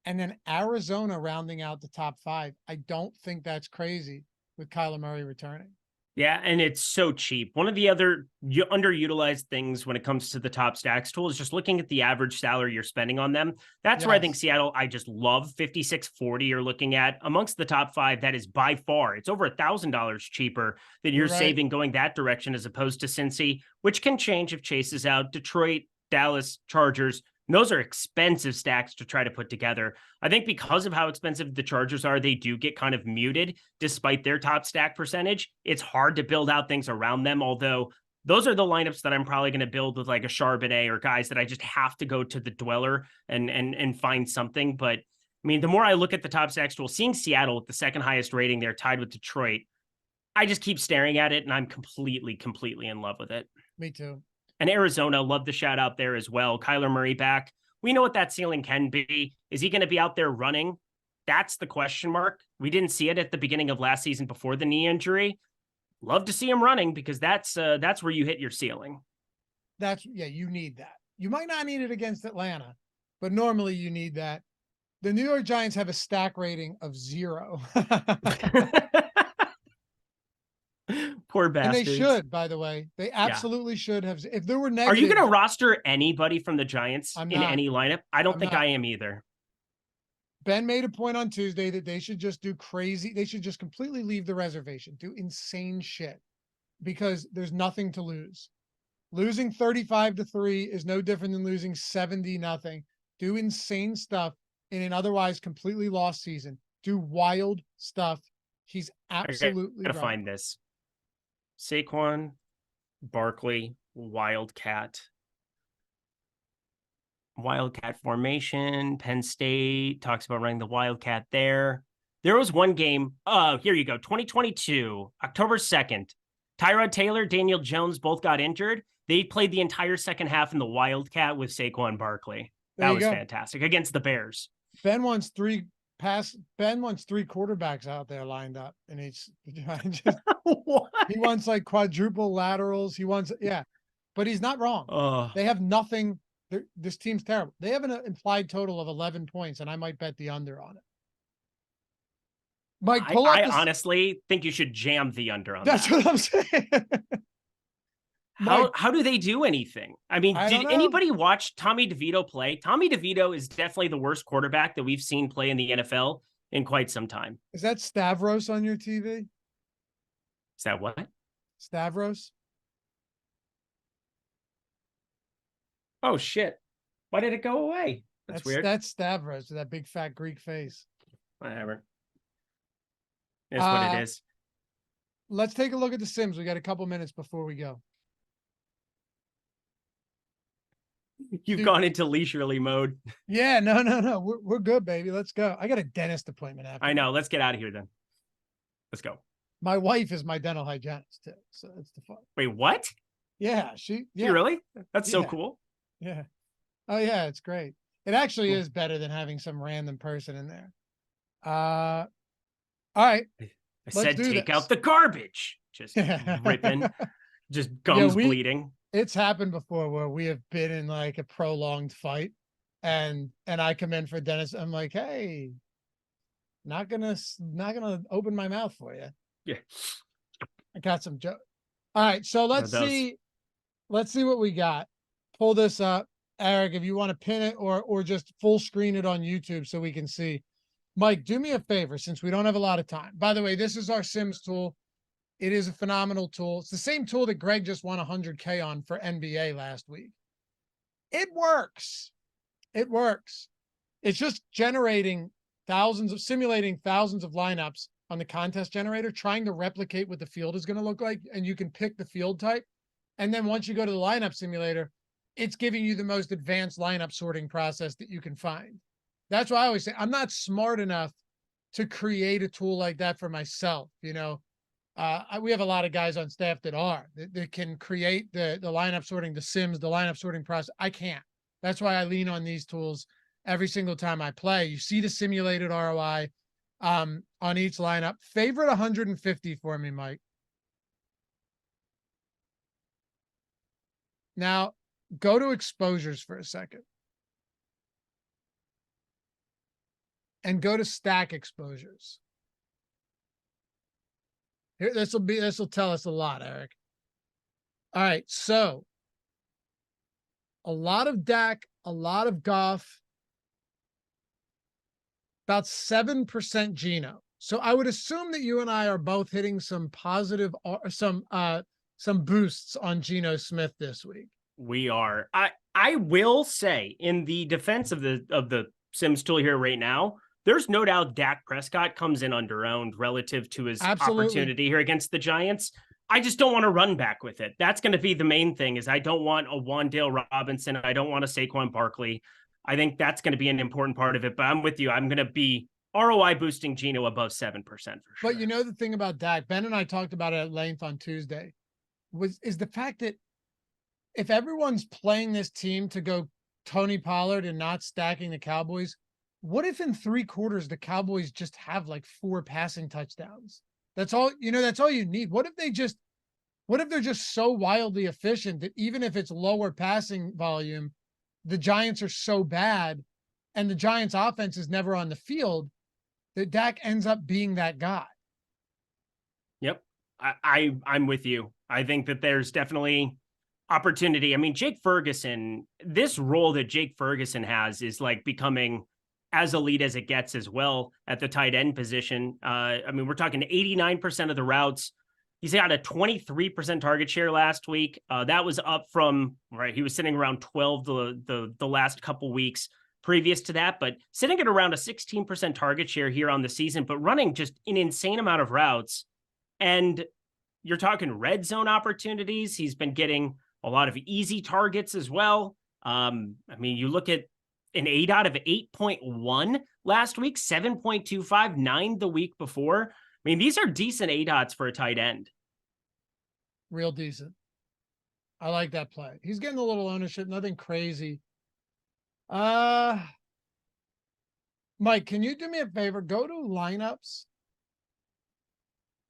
And then Arizona rounding out the top 5. I don't think that's crazy with Kyler Murray returning. Yeah, and it's so cheap. One of the other underutilized things when it comes to the top stacks tool is just looking at the average salary you're spending on them. That's where I think Seattle, I just love 5640 you're looking at. Amongst the top 5, that is by far, it's over $1,000 cheaper than you're saving going that direction as opposed to Cincy, which can change if Chase is out. Detroit, Dallas, Chargers. And those are expensive stacks to try to put together. I think because of how expensive the Chargers are, they do get kind of muted despite their top stack percentage. It's hard to build out things around them, although those are the lineups that I'm probably going to build with like a Charbonnet or guys that I just have to go to the dweller and find something. But I mean, the more I look at the top stacks tool, seeing Seattle with the second highest rating there tied with Detroit, I just keep staring at it and I'm completely in love with it. Me too. And Arizona, love the shout out there as well. Kyler Murray back. We know what that ceiling can be. Is he going to be out there running? That's the question mark. We didn't see it at the beginning of last season before the knee injury. Love to see him running because that's where you hit your ceiling. You need that. You might not need it against Atlanta, but normally you need that. The New York Giants have a stack rating of 0. Poor bastards. And they should, by the way. They absolutely should have. If there were negative. Are you going to roster anybody from the Giants in any lineup? I don't think I am either. Ben made a point on Tuesday that they should just do crazy. They should just completely leave the reservation, do insane shit because there's nothing to lose. Losing 35-3 is no different than losing 70-0. Do insane stuff in an otherwise completely lost season. Do wild stuff. He's absolutely gotta right. find this. Saquon Barkley Wildcat formation. Penn State talks about running the Wildcat there. There was one game. Here you go. 2022, October 2nd. Tyrod Taylor, Daniel Jones both got injured. They played the entire second half in the Wildcat with Saquon Barkley. That was fantastic against the Bears. Ben wants three quarterbacks out there lined up, and he's just he wants like quadruple laterals. He wants, but he's not wrong. They have nothing. This team's terrible. They have an implied total of 11 points, and I might bet the under on it. Mike, I honestly think you should jam the under on that. That's what I'm saying. How do they do anything? I mean, did anybody watch Tommy DeVito play? Tommy DeVito is definitely the worst quarterback that we've seen play in the NFL in quite some time. Is that Stavros on your TV? Is that what? Stavros? Oh, shit. Why did it go away? That's weird. That's Stavros with that big fat Greek face. Whatever. It's what it is. Let's take a look at the Sims. We got a couple minutes before we go. You've gone into leisurely mode. Yeah, no. We're good, baby. Let's go. I got a dentist appointment after. I know. Let's get out of here then. Let's go. My wife is my dental hygienist too, so it's the fun. Wait, what? Yeah, You really? That's so cool. Yeah. Oh yeah, it's great. It actually is better than having some random person in there. All right. I said take out the garbage. Just ripping, just gums bleeding. It's happened before where we have been in like a prolonged fight, and I come in for Dennis. I'm like, hey, not gonna open my mouth for you. Yeah, I got some joke. All right, so let's see what we got. Pull this up, Eric, if you want to pin it or just full screen it on YouTube so we can see. Mike, do me a favor since we don't have a lot of time. By the way, this is our Sims tool. It is a phenomenal tool. It's the same tool that Greg just won 100K on for NBA last week. It works. It works. It's just simulating thousands of lineups on the contest generator, trying to replicate what the field is going to look like. And you can pick the field type. And then once you go to the lineup simulator, it's giving you the most advanced lineup sorting process that you can find. That's why I always say I'm not smart enough to create a tool like that for myself. You know, we have a lot of guys on staff that can create the lineup sorting, the Sims, the lineup sorting process. I can't. That's why I lean on these tools every single time I play. You see the simulated ROI on each lineup. Favorite 150 for me, Mike. Now, go to exposures for a second. And go to stack exposures. Here, this will tell us a lot, Eric. All right, so a lot of Dak, a lot of Goff, about 7% Geno. So I would assume that you and I are both hitting some positive, some boosts on Geno Smith this week. We are. I will say, in the defense of the Sims tool here right now, there's no doubt Dak Prescott comes in underowned relative to his opportunity here against the Giants. I just don't want to run back with it. That's going to be the main thing. Is I don't want a Wan'Dale Robinson. I don't want a Saquon Barkley. I think that's going to be an important part of it. But I'm with you. I'm going to be ROI boosting Geno above 7% for sure. But you know the thing about Dak, Ben and I talked about it at length on Tuesday, is the fact that if everyone's playing this team to go Tony Pollard and not stacking the Cowboys, what if in 3 quarters the Cowboys just have like 4 passing touchdowns? That's all, that's all you need. What if they're just so wildly efficient that even if it's lower passing volume, the Giants are so bad and the Giants offense is never on the field that Dak ends up being that guy. Yep. I'm with you. I think that there's definitely opportunity. I mean, Jake Ferguson, this role that Jake Ferguson has is like becoming as elite as it gets as well at the tight end position. I mean, we're talking 89% of the routes He's got a 23% target share last week. That was up from, right, he was sitting around 12 the last couple weeks previous to that, but sitting at around a 16% target share here on the season, but running just an insane amount of routes. And you're talking red zone opportunities. He's been getting a lot of easy targets as well. I mean, you look at an ADOT of 8.1 last week, 7.25, 9 the week before. I mean, these are decent ADOTs for a tight end. Real decent. I like that play. He's getting a little ownership, nothing crazy. Mike, can you do me a favor? Go to lineups.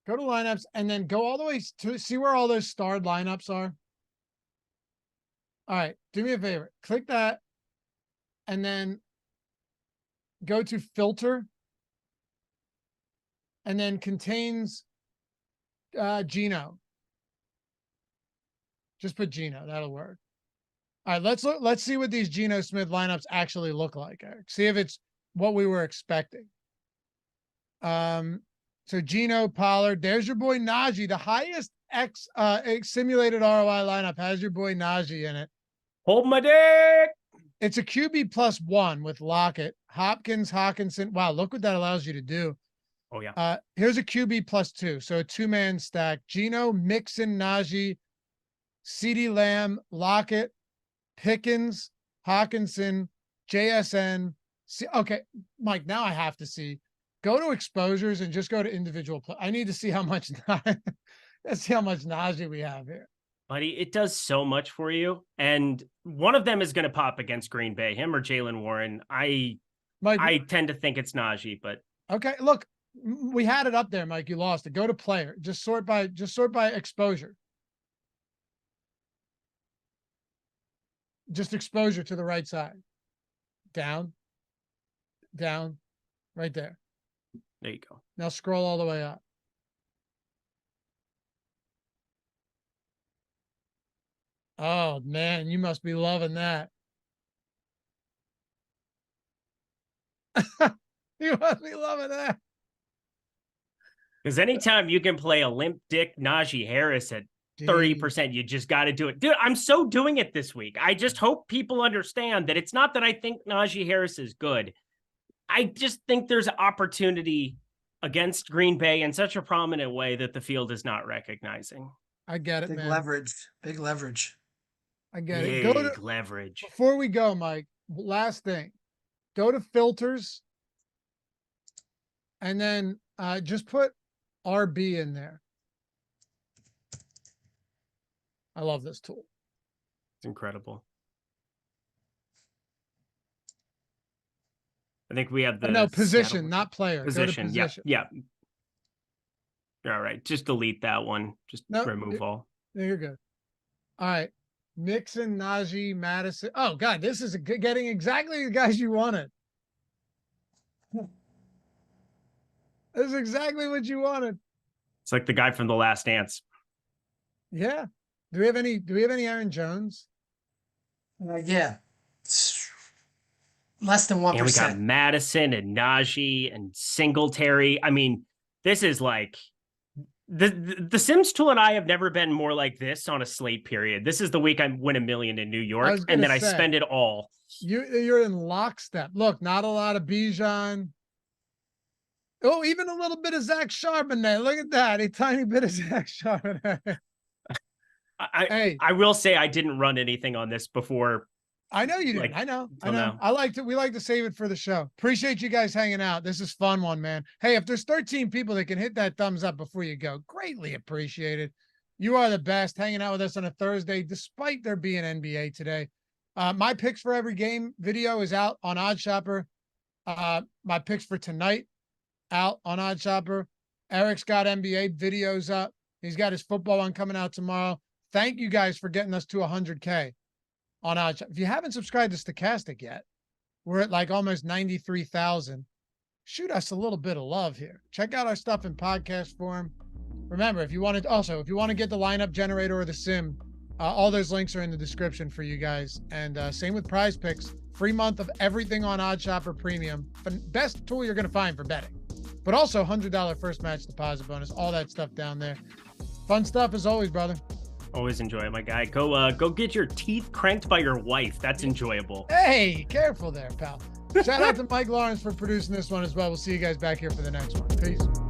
Go to lineups and then go all the way to see where all those starred lineups are. All right, do me a favor. Click that and then go to filter and then contains Gino. Just put Gino, that'll work. All right, let's see what these Geno Smith lineups actually look like, Eric. See if it's what we were expecting. So Gino, Pollard, there's your boy Najee. The highest simulated ROI lineup has your boy Najee in it. Hold my dick. It's a QB +1 with Lockett, Hopkins, Hawkinson. Wow, look what that allows you to do. Oh yeah. Here's a QB +2, so a 2-man stack. Gino, Mixon, Najee, CeeDee Lamb, Lockett, Pickens, Hawkinson, JSN. Okay, Mike, now I have to see. Go to exposures and just go to individual play. I need to see how much let's see how much Najee we have here. Buddy, it does so much for you. And one of them is going to pop against Green Bay, him or Jaylen Warren. I tend to think it's Najee, but okay, look, we had it up there, Mike. You lost it. Go to player. Just sort by exposure. Just exposure to the right side. Down, right there. There you go. Now scroll all the way up. Oh, man, you must be loving that. You must be loving that. Because anytime you can play a limp dick Najee Harris at 30%, you just got to do it. Dude, I'm so doing it this week. I just hope people understand that it's not that I think Najee Harris is good. I just think there's opportunity against Green Bay in such a prominent way that the field is not recognizing. I get it, Big man. Big leverage. I get it. Big leverage. Before we go, Mike, last thing. Go to filters and then just put RB in there. I love this tool. It's incredible. I think we have the position, not player. Position. Go to position. Yeah. All right. Just delete that one. Just remove all. You're good. All right. Mixon, Najee, Madison. Oh God, this is getting exactly the guys you wanted. This is exactly what you wanted. It's like the guy from The Last Dance. Yeah. Do we have any Aaron Jones? Yeah. It's less than 1%. And we got Madison and Najee and Singletary. I mean, this is like the Sims tool and I have never been more like this on a slate period. This is the week I win $1 million in New York, and then I spend it all. You're in lockstep. Look, not a lot of Bijan. Oh, even a little bit of Zach Charbonnet. Look at that. A tiny bit of Zach Charbonnet. I will say I didn't run anything on this before. I know you didn't. I know. We like to save it for the show. Appreciate you guys hanging out. This is fun one, man. Hey, if there's 13 people that can hit that thumbs up before you go, greatly appreciated. You are the best hanging out with us on a Thursday, despite there being NBA today. My picks for every game video is out on OddsShopper. My picks for tonight out on OddsShopper. Eric's got NBA videos up. He's got his football one coming out tomorrow. Thank you guys for getting us to 100K on OddsShopper. If you haven't subscribed to Stochastic yet, we're at like almost 93,000. Shoot us a little bit of love here. Check out our stuff in podcast form. Remember, if you want to get the lineup generator or the sim, all those links are in the description for you guys. And same with Prize Picks. Free month of everything on OddsShopper Premium. Best tool you're going to find for betting. But also $100 first match deposit bonus. All that stuff down there. Fun stuff as always, brother. Always enjoy it, my guy. Go get your teeth cranked by your wife. That's enjoyable. Hey, careful there, pal. Shout out to Mike Lawrence for producing this one as well. We'll see you guys back here for the next one. Peace.